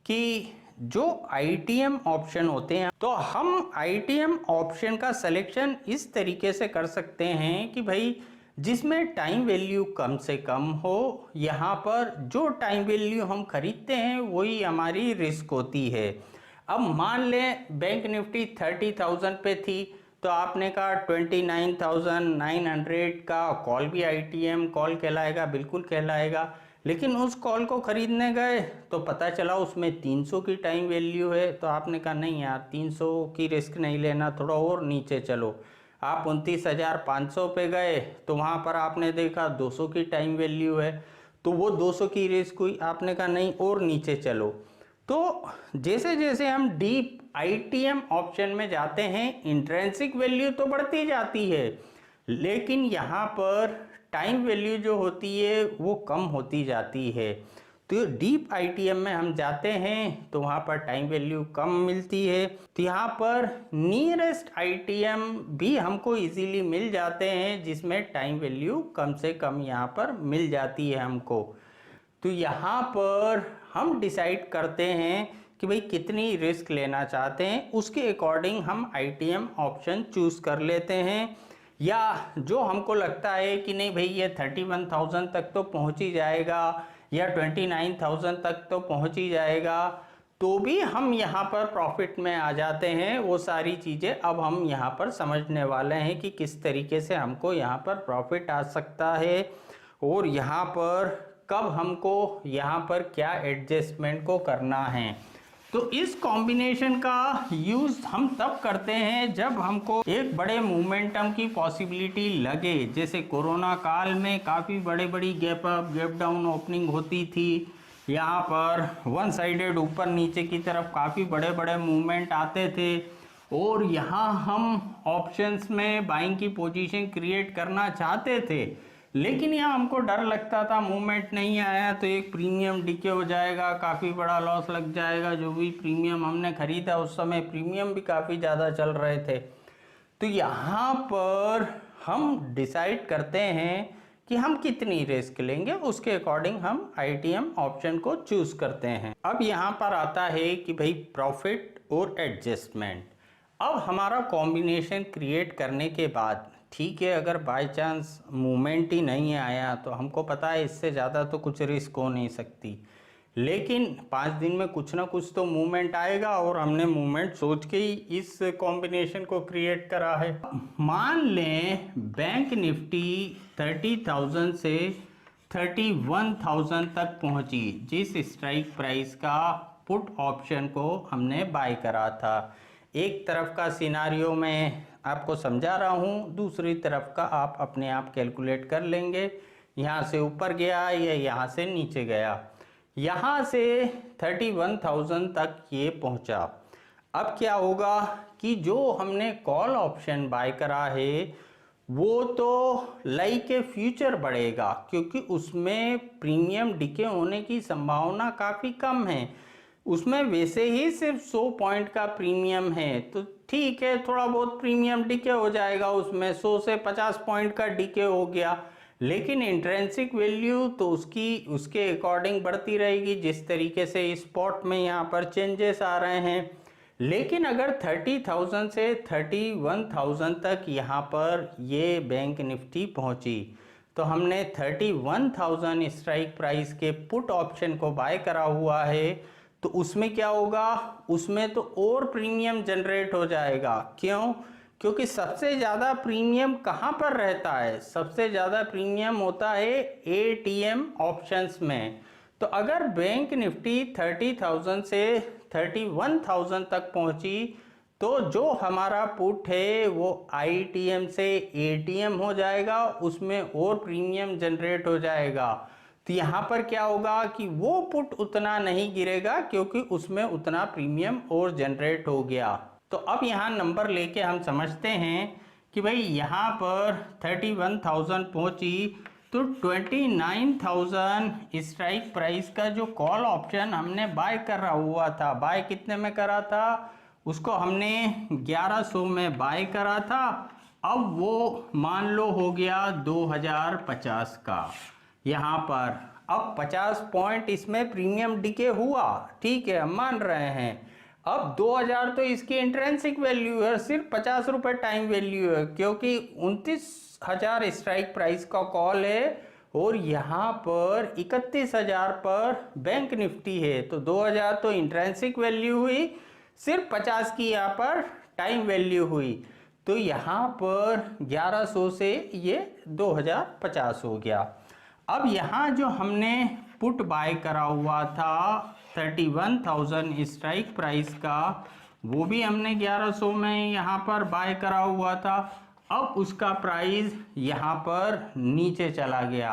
कि जो आईटीएम ऑप्शन होते हैं, तो हम आईटीएम ऑप्शन का सिलेक्शन इस तरीके से कर सकते हैं कि भाई जिसमें टाइम वैल्यू कम से कम हो, यहाँ पर जो टाइम वैल्यू हम खरीदते हैं वही हमारी रिस्क होती है। अब मान लें बैंक निफ्टी 30,000 पे थी, तो आपने कहा 29,900 का कॉल भी आईटीएम कॉल कहलाएगा, बिल्कुल कहलाएगा। लेकिन उस कॉल को खरीदने गए तो पता चला उसमें 300 की टाइम वैल्यू है, तो आपने कहा नहीं यार 300 की रिस्क नहीं लेना, थोड़ा और नीचे चलो। आप 29,500 पे गए तो वहाँ पर आपने देखा 200 की टाइम वैल्यू है, तो वो 200 की रिस्क हुई, आपने कहा नहीं और नीचे चलो। तो जैसे जैसे हम डीप आईटीएम ऑप्शन में जाते हैं इंट्रिंसिक वैल्यू तो बढ़ती जाती है, लेकिन यहाँ पर टाइम वैल्यू जो होती है वो कम होती जाती है। तो डीप आईटीएम में हम जाते हैं तो वहाँ पर टाइम वैल्यू कम मिलती है, तो यहाँ पर नियरेस्ट आईटीएम भी हमको इजीली मिल जाते हैं जिसमें टाइम वैल्यू कम से कम यहाँ पर मिल जाती है हमको। तो यहाँ पर हम डिसाइड करते हैं कि भाई कितनी रिस्क लेना चाहते हैं, उसके अकॉर्डिंग हम आईटीएम ऑप्शन चूज़ कर लेते हैं। या जो हमको लगता है कि नहीं भाई ये 31,000 तक तो पहुँच ही जाएगा या 29,000 तक तो पहुँच ही जाएगा, तो भी हम यहाँ पर प्रॉफिट में आ जाते हैं। वो सारी चीज़ें अब हम यहाँ पर समझने वाले हैं कि किस तरीके से हमको यहाँ पर प्रॉफिट आ सकता है और यहाँ पर कब हमको यहाँ पर क्या एडजस्टमेंट को करना है। तो इस कॉम्बिनेशन का यूज़ हम तब करते हैं जब हमको एक बड़े मोमेंटम की पॉसिबिलिटी लगे। जैसे कोरोना काल में काफ़ी बड़ी gap up gap down opening होती थी, यहाँ पर वन साइडेड ऊपर नीचे की तरफ काफ़ी बड़े मूवमेंट आते थे और यहाँ हम ऑप्शंस में बाइंग की पोजीशन क्रिएट करना चाहते थे, लेकिन यहाँ हमको डर लगता था मूवमेंट नहीं आया तो एक प्रीमियम डिके हो जाएगा, काफ़ी बड़ा लॉस लग जाएगा। जो भी प्रीमियम हमने खरीदा उस समय प्रीमियम भी काफ़ी ज़्यादा चल रहे थे। तो यहाँ पर हम डिसाइड करते हैं कि हम कितनी रिस्क लेंगे, उसके अकॉर्डिंग हम आईटीएम ऑप्शन को चूज करते हैं। अब यहाँ पर आता है कि भाई प्रॉफिट और एडजस्टमेंट। अब हमारा कॉम्बिनेशन क्रिएट करने के बाद ठीक है, अगर बाय चांस मूवमेंट ही नहीं आया तो हमको पता है इससे ज़्यादा तो कुछ रिस्क हो नहीं सकती, लेकिन 5 दिन में कुछ ना कुछ तो मूवमेंट आएगा और हमने मूवमेंट सोच के ही इस कॉम्बिनेशन को क्रिएट करा है। मान लें बैंक निफ्टी 30,000 से 31,000 तक पहुंची, जिस स्ट्राइक प्राइस का पुट ऑप्शन को हमने बाय करा था। एक तरफ का सिनारियो मैं आपको समझा रहा हूं, दूसरी तरफ का आप अपने आप कैलकुलेट कर लेंगे। यहाँ से ऊपर गया या यहाँ से नीचे गया, यहाँ से 31,000 तक ये पहुँचा। अब क्या होगा कि जो हमने कॉल ऑप्शन बाय करा है वो तो लाइक ए फ्यूचर बढ़ेगा, क्योंकि उसमें प्रीमियम डिके होने की संभावना काफ़ी कम है। उसमें वैसे ही सिर्फ 100 पॉइंट का प्रीमियम है, तो ठीक है थोड़ा बहुत प्रीमियम डिके हो जाएगा, उसमें 100 से 50 पॉइंट का डिके हो गया, लेकिन इंट्रिंसिक वैल्यू तो उसके अकॉर्डिंग बढ़ती रहेगी जिस तरीके से स्पॉट में यहाँ पर चेंजेस आ रहे हैं। लेकिन अगर 30,000 से 31,000 तक यहाँ पर ये बैंक निफ्टी पहुँची तो हमने 31,000 स्ट्राइक प्राइस के पुट ऑप्शन को बाय करा हुआ है, तो उसमें क्या होगा, उसमें तो और प्रीमियम जनरेट हो जाएगा। क्यों? क्योंकि सबसे ज़्यादा प्रीमियम कहाँ पर रहता है, सबसे ज़्यादा प्रीमियम होता है एटीएम ऑप्शंस में। तो अगर बैंक निफ्टी 30,000 से 31,000 तक पहुँची तो जो हमारा पुट है वो आईटीएम से एटीएम हो जाएगा, उसमें और प्रीमियम जनरेट हो जाएगा। तो यहाँ पर क्या होगा कि वो पुट उतना नहीं गिरेगा क्योंकि उसमें उतना प्रीमियम और जनरेट हो गया। तो अब यहाँ नंबर लेके हम समझते हैं कि भाई यहाँ पर 31,000 पहुँची तो 29,000 स्ट्राइक प्राइस का जो कॉल ऑप्शन हमने बाय करा हुआ था, बाय कितने में करा था, उसको हमने 1100 में बाय करा था। अब वो मान लो हो गया 2050 का यहाँ पर। अब 50 पॉइंट इसमें प्रीमियम डिके हुआ, ठीक है हम मान रहे हैं। अब 2000 तो इसकी इंट्रिंसिक वैल्यू है, सिर्फ 50 रुपये टाइम वैल्यू है क्योंकि 29,000 स्ट्राइक प्राइस का कॉल है और यहाँ पर 31,000 पर बैंक निफ्टी है। तो 2000 तो इंट्रिंसिक वैल्यू हुई, सिर्फ 50 की यहाँ पर टाइम वैल्यू हुई। तो यहाँ पर 1100 से ये 2050 हो गया। अब यहाँ जो हमने पुट बाय करा हुआ था 31,000 स्ट्राइक प्राइस का, वो भी हमने 1100 में यहाँ पर बाय करा हुआ था। अब उसका प्राइस यहाँ पर नीचे चला गया।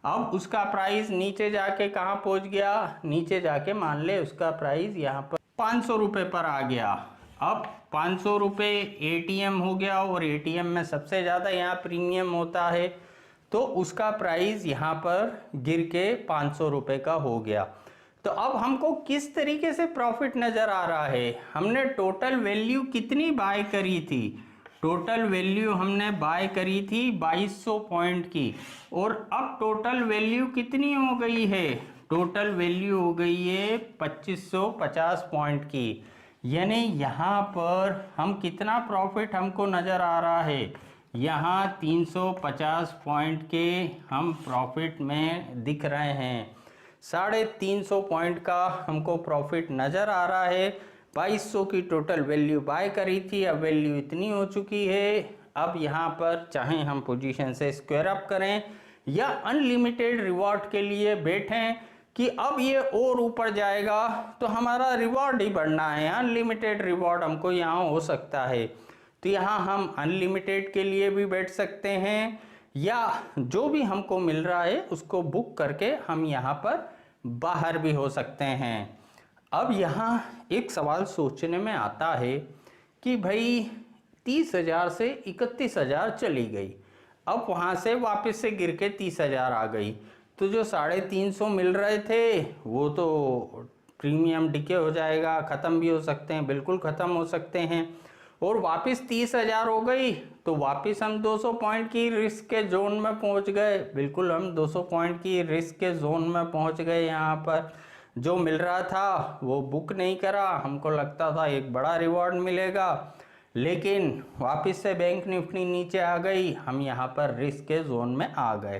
अब उसका प्राइस नीचे जाके कहाँ पहुँच गया, नीचे जाके मान ले उसका प्राइस यहाँ पर 500 रुपये पर आ गया। अब 500 रुपये एटीएम हो गया और एटीएम में सबसे ज़्यादा यहाँ प्रीमियम होता है, तो उसका प्राइस यहाँ पर गिर के 500 रुपये का हो गया। तो अब हमको किस तरीके से प्रॉफिट नज़र आ रहा है, हमने टोटल वैल्यू कितनी बाय करी थी, टोटल वैल्यू हमने बाय करी थी 2200 पॉइंट की, और अब टोटल वैल्यू कितनी हो गई है, टोटल वैल्यू हो गई है 2550 पॉइंट की। यानी यहाँ पर हम कितना प्रॉफिट हमको नज़र आ रहा है, यहाँ 350 पॉइंट के हम प्रॉफिट में दिख रहे हैं। 350 पॉइंट का हमको प्रॉफिट नज़र आ रहा है। 2200 की टोटल वैल्यू बाय करी थी, अब वैल्यू इतनी हो चुकी है। अब यहाँ पर चाहे हम पोजीशन से स्क्वायर अप करें या अनलिमिटेड रिवॉर्ड के लिए बैठें कि अब ये और ऊपर जाएगा तो हमारा रिवॉर्ड ही बढ़ना है, अनलिमिटेड रिवॉर्ड हमको यहाँ हो सकता है। तो यहाँ हम अनलिमिटेड के लिए भी बैठ सकते हैं या जो भी हमको मिल रहा है उसको बुक करके हम यहाँ पर बाहर भी हो सकते हैं। अब यहाँ एक सवाल सोचने में आता है कि भाई 30,000 से 31,000 चली गई, अब वहाँ से वापस से गिर के 30,000 आ गई, तो जो 350 मिल रहे थे वो तो प्रीमियम डिके हो जाएगा, ख़त्म भी हो सकते हैं, बिल्कुल ख़त्म हो सकते हैं। और वापस 30,000 हो गई तो वापस हम 200 पॉइंट की रिस्क के जोन में पहुंच गए, बिल्कुल हम 200 पॉइंट की रिस्क के जोन में पहुंच गए। यहाँ पर जो मिल रहा था वो बुक नहीं करा, हमको लगता था एक बड़ा रिवॉर्ड मिलेगा, लेकिन वापस से बैंक निफ्टी नीचे आ गई, हम यहाँ पर रिस्क के जोन में आ गए।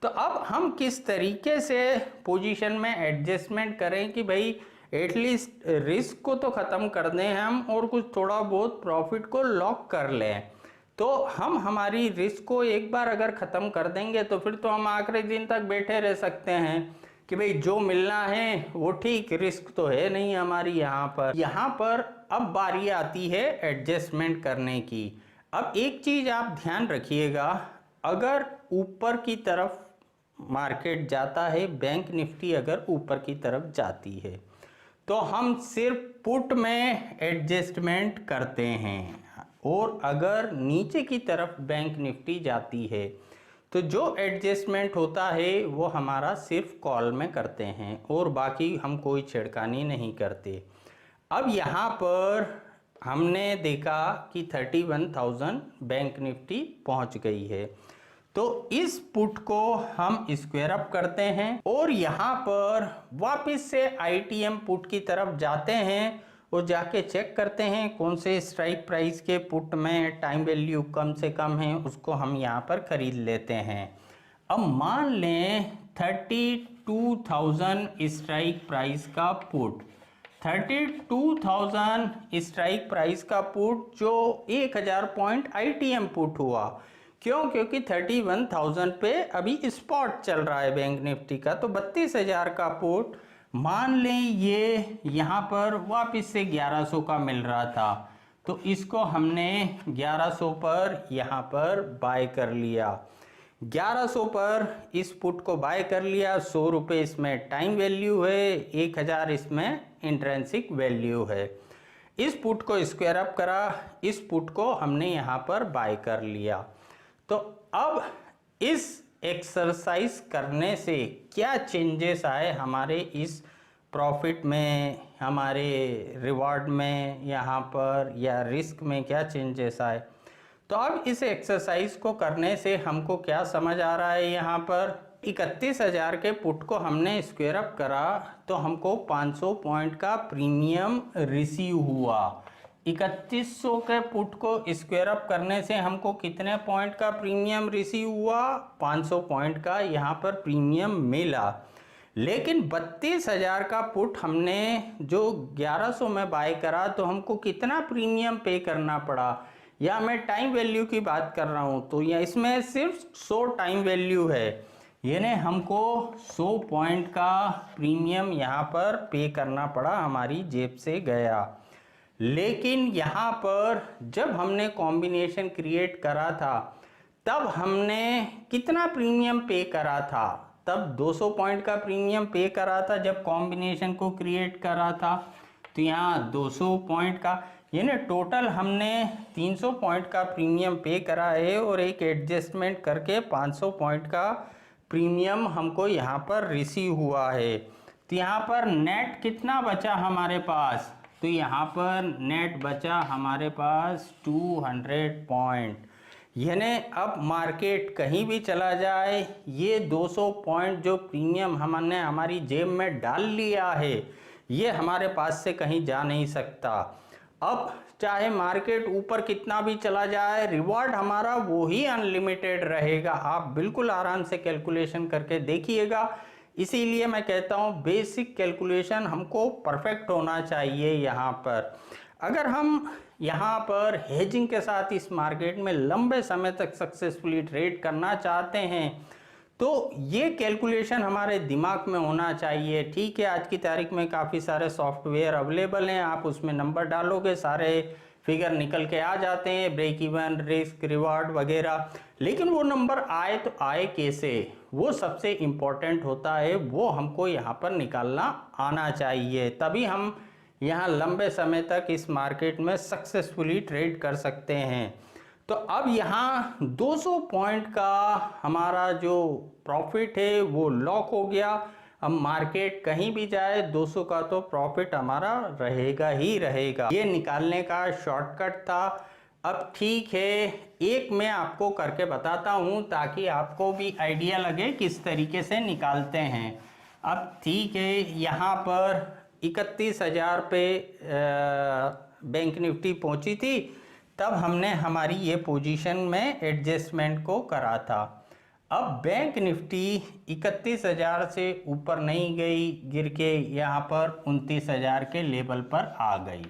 तो अब हम किस तरीके से पोजीशन में एडजस्टमेंट करें कि भाई एटलीस्ट रिस्क को तो ख़त्म कर दें हम और कुछ थोड़ा बहुत प्रॉफिट को लॉक कर लें। तो हम हमारी रिस्क को एक बार अगर ख़त्म कर देंगे तो फिर तो हम आखिरी दिन तक बैठे रह सकते हैं कि भाई जो मिलना है वो ठीक, रिस्क तो है नहीं हमारी। यहाँ पर अब बारी आती है एडजस्टमेंट करने की। अब एक चीज़ आप ध्यान रखिएगा, अगर ऊपर की तरफ मार्केट जाता है, बैंक निफ्टी अगर ऊपर की तरफ जाती है तो हम सिर्फ पुट में एडजस्टमेंट करते हैं, और अगर नीचे की तरफ बैंक निफ्टी जाती है तो जो एडजस्टमेंट होता है वो हमारा सिर्फ कॉल में करते हैं और बाकी हम कोई छिड़कानी नहीं करते। अब यहाँ पर हमने देखा कि 31,000 बैंक निफ्टी पहुँच गई है, तो इस पुट को हम स्क्वायर अप करते हैं और यहाँ पर वापस से आईटीएम पुट की तरफ जाते हैं और जाके चेक करते हैं कौन से स्ट्राइक प्राइस के पुट में टाइम वैल्यू कम से कम है, उसको हम यहाँ पर खरीद लेते हैं। अब मान लें 32,000 स्ट्राइक प्राइस का पुट, 32,000 स्ट्राइक प्राइस का पुट जो 1,000 पॉइंट आईटीएम पुट हुआ। क्यों? क्योंकि 31,000 पे अभी स्पॉट चल रहा है बैंक निफ्टी का, तो 32,000 का पुट मान लें ये यहाँ पर वापस से 1100 का मिल रहा था, तो इसको हमने 1100 पर यहाँ पर बाय कर लिया। 1100 पर इस पुट को बाय कर लिया, 100 रुपये इसमें टाइम वैल्यू है, 1,000 इसमें इंट्रिंसिक वैल्यू है। इस पुट को स्क्वायर अप करा, इस पुट को हमने यहाँ पर बाय कर लिया। तो अब इस एक्सरसाइज करने से क्या चेंजेस आए हमारे इस प्रॉफिट में, हमारे रिवॉर्ड में यहाँ पर, या रिस्क में क्या चेंजेस आए? तो अब इस एक्सरसाइज को करने से हमको क्या समझ आ रहा है, यहाँ पर 31,000 के पुट को हमने स्क्वायर अप करा तो हमको 500 पॉइंट का प्रीमियम रिसीव हुआ। 3100 के पुट को स्क्वायर अप करने से हमको कितने पॉइंट का प्रीमियम रिसीव हुआ? 500 पॉइंट का यहाँ पर प्रीमियम मिला। लेकिन 32,000 का पुट हमने जो 1100 में बाय करा तो हमको कितना प्रीमियम पे करना पड़ा? या मैं टाइम वैल्यू की बात कर रहा हूँ तो या इसमें सिर्फ 100 टाइम वैल्यू है, यानी हमको 100 पॉइंट का प्रीमियम यहाँ पर पे करना पड़ा, हमारी जेब से गया। लेकिन यहाँ पर जब हमने कॉम्बिनेशन क्रिएट करा था तब हमने कितना प्रीमियम पे करा था? तब 200 पॉइंट का प्रीमियम पे करा था जब कॉम्बिनेशन को क्रिएट करा था। तो यहाँ 200 पॉइंट का, यानी टोटल हमने 300 पॉइंट का प्रीमियम पे करा है और एक एडजस्टमेंट करके 500 पॉइंट का प्रीमियम हमको यहाँ पर रिसीव हुआ है। तो यहाँ पर नेट कितना बचा हमारे पास? तो यहाँ पर नेट बचा हमारे पास 200 पॉइंट। यानी अब मार्केट कहीं भी चला जाए, ये 200 पॉइंट जो प्रीमियम हमने हमारी जेब में डाल लिया है ये हमारे पास से कहीं जा नहीं सकता। अब चाहे मार्केट ऊपर कितना भी चला जाए, रिवॉर्ड हमारा वो ही अनलिमिटेड रहेगा। आप बिल्कुल आराम से कैलकुलेशन करके देखिएगा इसीलिए मैं कहता हूँ बेसिक कैलकुलेशन हमको परफेक्ट होना चाहिए यहाँ पर। अगर हम यहाँ पर हेजिंग के साथ इस मार्केट में लंबे समय तक सक्सेसफुली ट्रेड करना चाहते हैं तो ये कैलकुलेशन हमारे दिमाग में होना चाहिए। ठीक है, आज की तारीख में काफ़ी सारे सॉफ्टवेयर अवेलेबल हैं, आप उसमें नंबर डालोगे सारे फिगर निकल के आ जाते हैं, ब्रेक इवन, रिस्क, रिवार्ड वगैरह। लेकिन वो नंबर आए तो आए कैसे, वो सबसे इम्पोर्टेंट होता है, वो हमको यहाँ पर निकालना आना चाहिए, तभी हम यहाँ लंबे समय तक इस मार्केट में सक्सेसफुली ट्रेड कर सकते हैं। तो अब यहाँ 200 पॉइंट का हमारा जो प्रॉफिट है वो लॉक हो गया। अब मार्केट कहीं भी जाए 200 का तो प्रॉफिट हमारा रहेगा ही रहेगा। ये निकालने का शॉर्टकट था। अब ठीक है, एक मैं आपको करके बताता हूँ ताकि आपको भी आइडिया लगे किस तरीके से निकालते हैं। अब ठीक है, यहाँ पर 31,000 पे बैंक निफ्टी पहुँची थी, तब हमने हमारी ये पोजीशन में एडजस्टमेंट को करा था। अब बैंक निफ्टी 31,000 से ऊपर नहीं गई, गिर के यहाँ पर 29,000 के लेवल पर आ गई।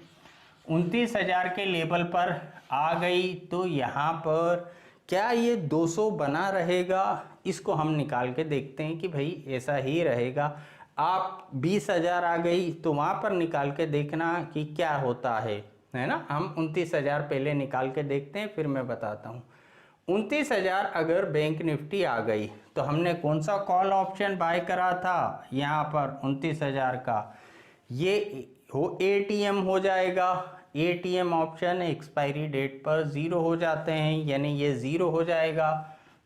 29,000 के लेवल पर आ गई तो यहाँ पर क्या ये 200 बना रहेगा, इसको हम निकाल के देखते हैं कि भाई ऐसा ही रहेगा। आप 20,000 आ गई तो वहाँ पर निकाल के देखना कि क्या होता है ना। हम 29,000 पहले निकाल के देखते हैं, फिर मैं बताता हूँ। 29,000 अगर बैंक निफ्टी आ गई तो हमने कौन सा कॉल ऑप्शन बाय करा था यहाँ पर 29,000 का, ये हो एटीएम हो जाएगा। एटीएम ऑप्शन एक्सपायरी डेट पर 0 हो जाते हैं, यानी ये 0 हो जाएगा।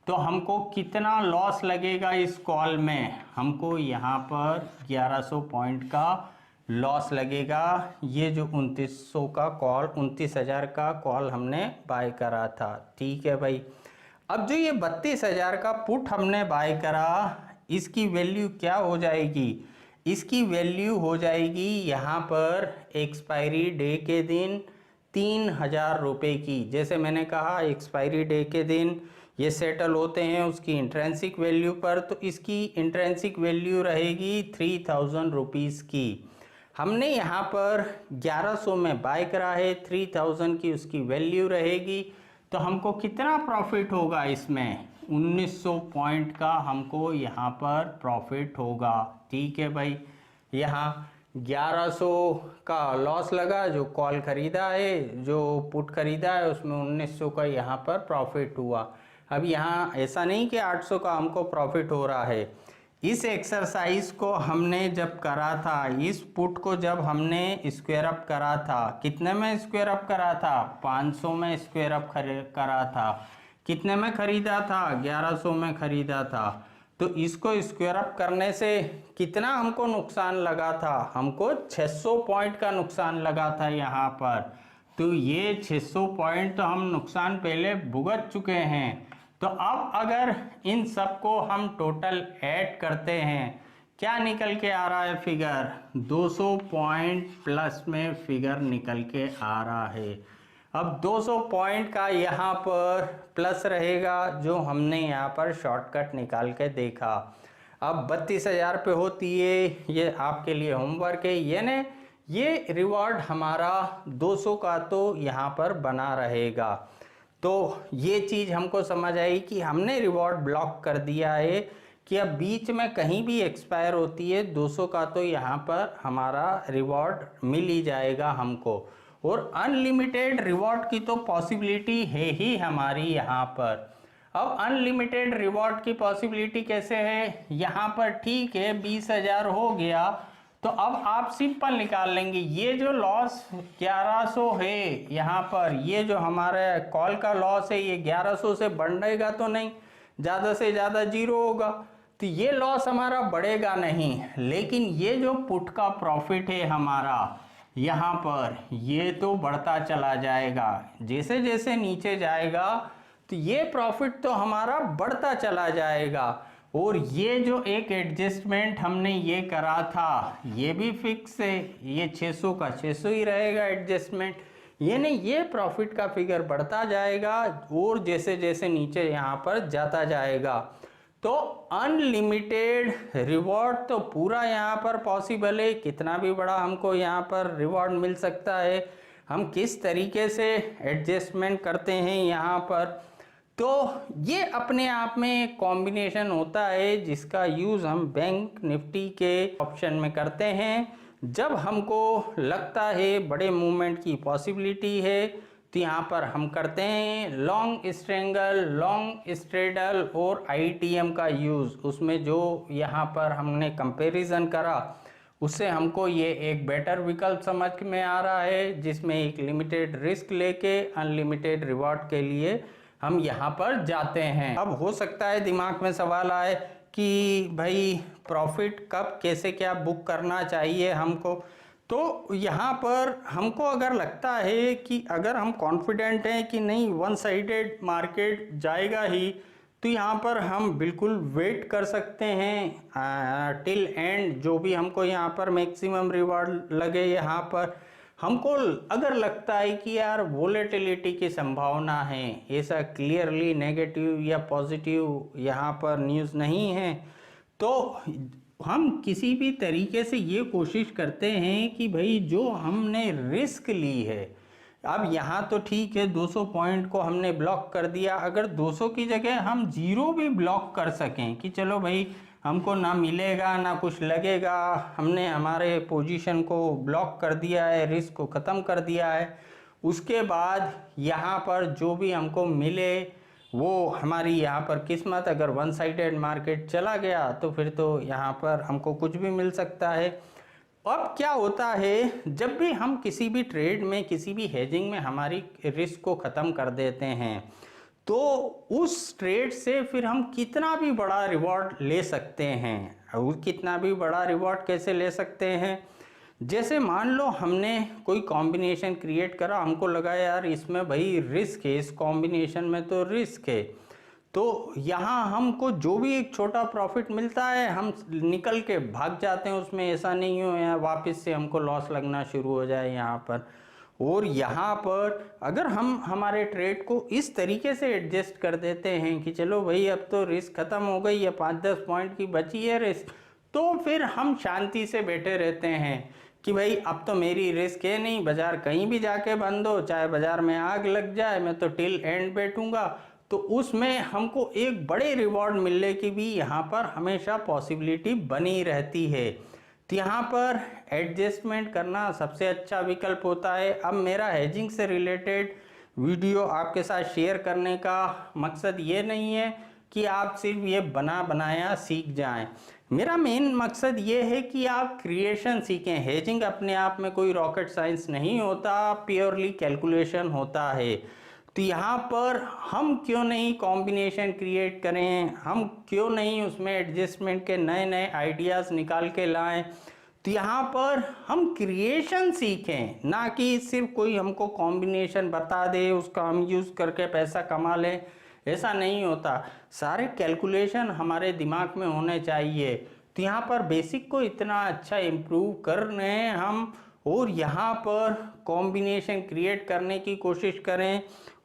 तो हमको कितना लॉस लगेगा इस कॉल में, हमको यहाँ पर 1100 पॉइंट का लॉस लगेगा। ये जो 2900 का कॉल, 29,000 का कॉल हमने बाय करा था, ठीक है भाई। अब जो ये 32,000 का पुट हमने बाय करा, इसकी वैल्यू क्या हो जाएगी, इसकी वैल्यू हो जाएगी यहाँ पर एक्सपायरी डे के दिन 3,000 रुपये की। जैसे मैंने कहा एक्सपायरी डे के दिन ये सेटल होते हैं उसकी इंट्रेंसिक वैल्यू पर, तो इसकी इंट्रेंसिक वैल्यू रहेगी 3,000 रुपीज़ की। हमने यहाँ पर 1100 में बाय करा है, 3,000 की उसकी वैल्यू रहेगी। तो हमको कितना प्रॉफिट होगा इसमें, 1900 पॉइंट का हमको यहाँ पर प्रॉफिट होगा, ठीक है भाई। यहाँ 1100 का लॉस लगा, जो कॉल खरीदा है, जो पुट खरीदा है उसमें 1900 का यहाँ पर प्रॉफिट हुआ। अब यहाँ ऐसा नहीं कि 800 का हमको प्रॉफिट हो रहा है। इस एक्सरसाइज को हमने जब करा था, इस पुट को जब हमने स्क्वायर अप करा था, कितने में स्क्वायर अप करा था, 500 में स्क्वायर अप करा था। कितने में खरीदा था, 1100 में खरीदा था। तो इसको स्क्वायर अप करने से कितना हमको नुकसान लगा था, हमको 600 पॉइंट का नुकसान लगा था यहाँ पर। तो ये 600 पॉइंट तो हम नुकसान पहले भुगत चुके हैं। तो अब अगर इन सब को हम टोटल ऐड करते हैं, क्या निकल के आ रहा है फिगर, 200 पॉइंट प्लस में फिगर निकल के आ रहा है। अब 200 पॉइंट का यहाँ पर प्लस रहेगा, जो हमने यहाँ पर शॉर्टकट निकाल के देखा। अब 32,000 पे होती है, ये आपके लिए होमवर्क है। यानी ये रिवॉर्ड हमारा 200 का तो यहाँ पर बना रहेगा। तो ये चीज़ हमको समझ आई कि हमने रिवॉर्ड ब्लॉक कर दिया है कि अब बीच में कहीं भी एक्सपायर होती है 200 का तो यहाँ पर हमारा रिवॉर्ड मिल ही जाएगा हमको। और अनलिमिटेड रिवॉर्ड की तो पॉसिबिलिटी है ही हमारी यहाँ पर। अब अनलिमिटेड रिवॉर्ड की पॉसिबिलिटी कैसे है, यहाँ पर ठीक है 20,000 हो गया, तो अब आप सिंपल निकाल लेंगे। ये जो लॉस 1100 है यहाँ पर, ये जो हमारा कॉल का लॉस है ये 1100 से बढ़ेगा तो नहीं, ज़्यादा से ज़्यादा 0 होगा, तो ये लॉस हमारा बढ़ेगा नहीं। लेकिन ये जो पुट का प्रॉफिट है हमारा यहाँ पर, ये तो बढ़ता चला जाएगा। जैसे जैसे नीचे जाएगा तो ये प्रॉफिट तो हमारा बढ़ता चला जाएगा। और ये जो एक एडजस्टमेंट हमने ये करा था, ये भी फिक्स है, ये 600 का 600 ही रहेगा एडजस्टमेंट। यानी ये प्रॉफिट का फिगर बढ़ता जाएगा और जैसे जैसे नीचे यहाँ पर जाता जाएगा। तो तो अनलिमिटेड रिवॉर्ड तो पूरा यहाँ पर पॉसिबल है, कितना भी बड़ा हमको यहाँ पर रिवॉर्ड मिल सकता है। हम किस तरीके से एडजस्टमेंट करते हैं यहाँ पर, तो ये अपने आप में एक कॉम्बिनेशन होता है जिसका यूज़ हम बैंक निफ्टी के ऑप्शन में करते हैं। जब हमको लगता है बड़े मूवमेंट की पॉसिबिलिटी है तो यहाँ पर हम करते हैं लॉन्ग स्ट्रेंगल, लॉन्ग स्ट्रेडल और ITM का यूज़। उसमें जो यहाँ पर हमने कंपैरिजन करा उससे हमको ये एक बेटर विकल्प समझ में आ रहा है, जिसमें एक लिमिटेड रिस्क लेके अनलिमिटेड रिवॉर्ड के लिए हम यहाँ पर जाते हैं। अब हो सकता है दिमाग में सवाल आए कि भाई प्रॉफिट कब कैसे क्या बुक करना चाहिए हमको। तो यहाँ पर हमको अगर लगता है कि अगर हम कॉन्फिडेंट हैं कि नहीं वन साइडेड मार्केट जाएगा ही, तो यहाँ पर हम बिल्कुल वेट कर सकते हैं टिल एंड, जो भी हमको यहाँ पर मैक्सिमम रिवॉर्ड लगे। यहाँ पर हमको अगर लगता है कि यार वोलेटिलिटी की संभावना है, ऐसा क्लियरली नेगेटिव या पॉजिटिव यहाँ पर न्यूज़ नहीं है, तो हम किसी भी तरीके से ये कोशिश करते हैं कि भाई जो हमने रिस्क ली है, अब यहाँ तो ठीक है 200 पॉइंट को हमने ब्लॉक कर दिया, अगर 200 की जगह हम 0 भी ब्लॉक कर सकें कि चलो भाई हमको ना मिलेगा ना कुछ लगेगा, हमने हमारे पोजीशन को ब्लॉक कर दिया है, रिस्क को ख़त्म कर दिया है, उसके बाद यहाँ पर जो भी हमको मिले वो हमारी यहाँ पर किस्मत। अगर वन साइडेड मार्केट चला गया तो फिर तो यहाँ पर हमको कुछ भी मिल सकता है। अब क्या होता है, जब भी हम किसी भी ट्रेड में, किसी भी हेजिंग में हमारी रिस्क को ख़त्म कर देते हैं, तो उस ट्रेड से फिर हम कितना भी बड़ा रिवॉर्ड ले सकते हैं। और कितना भी बड़ा रिवॉर्ड कैसे ले सकते हैं, जैसे मान लो हमने कोई कॉम्बिनेशन क्रिएट करा, हमको लगा यार इसमें भाई रिस्क है, इस कॉम्बिनेशन में तो रिस्क है, तो यहाँ हमको जो भी एक छोटा प्रॉफिट मिलता है हम निकल के भाग जाते हैं उसमें। ऐसा नहीं हो यार वापस से हमको लॉस लगना शुरू हो जाए यहाँ पर। और यहाँ पर अगर हम हमारे ट्रेड को इस तरीके से एडजस्ट कर देते हैं कि चलो भाई अब तो रिस्क ख़त्म हो गई है, 5-10 पॉइंट की बची है रिस्क, तो फिर हम शांति से बैठे रहते हैं कि भाई अब तो मेरी रिस्क है नहीं, बाज़ार कहीं भी जाके बंद हो, चाहे बाज़ार में आग लग जाए, मैं तो टिल एंड बैठूंगा। तो उसमें हमको एक बड़े रिवॉर्ड मिलने की भी यहाँ पर हमेशा पॉसिबिलिटी बनी रहती है। तो यहाँ पर एडजस्टमेंट करना सबसे अच्छा विकल्प होता है। अब मेरा हेजिंग से रिलेटेड वीडियो आपके साथ शेयर करने का मकसद ये नहीं है कि आप सिर्फ ये बना बनाया सीख जाएं। मेरा मेन मकसद ये है कि आप क्रिएशन सीखें। हेजिंग अपने आप में कोई रॉकेट साइंस नहीं होता, प्योरली कैलकुलेशन होता है। तो यहाँ पर हम क्यों नहीं कॉम्बिनेशन क्रिएट करें, हम क्यों नहीं उसमें एडजस्टमेंट के नए नए आइडियाज़ निकाल के लाएं। तो यहाँ पर हम क्रिएशन सीखें, ना कि सिर्फ कोई हमको कॉम्बिनेशन बता दे उसका हम यूज़ करके पैसा कमा लें। ऐसा नहीं होता, सारे कैलकुलेशन हमारे दिमाग में होने चाहिए। तो यहाँ पर बेसिक को इतना अच्छा इम्प्रूव कर रहे हैं हम, और यहाँ पर कॉम्बिनेशन क्रिएट करने की कोशिश करें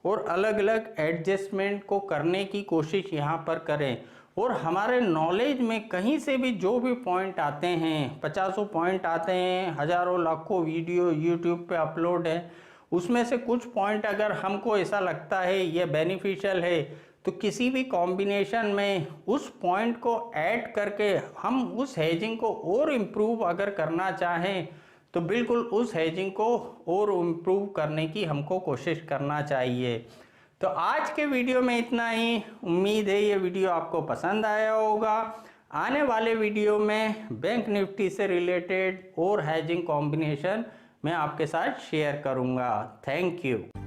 और अलग अलग एडजस्टमेंट को करने की कोशिश यहाँ पर करें। और हमारे नॉलेज में कहीं से भी जो भी पॉइंट आते हैं, 50 पॉइंट आते हैं, हज़ारों लाखों वीडियो यूट्यूब पे अपलोड है, उसमें से कुछ पॉइंट अगर हमको ऐसा लगता है ये बेनिफिशियल है, तो किसी भी कॉम्बिनेशन में उस पॉइंट को ऐड करके हम उस हेजिंग को और इम्प्रूव अगर करना चाहें तो बिल्कुल उस हेजिंग को और इम्प्रूव करने की हमको कोशिश करना चाहिए। तो आज के वीडियो में इतना ही। उम्मीद है ये वीडियो आपको पसंद आया होगा। आने वाले वीडियो में बैंक निफ्टी से रिलेटेड और हेजिंग कॉम्बिनेशन मैं आपके साथ शेयर करूंगा। Thank you.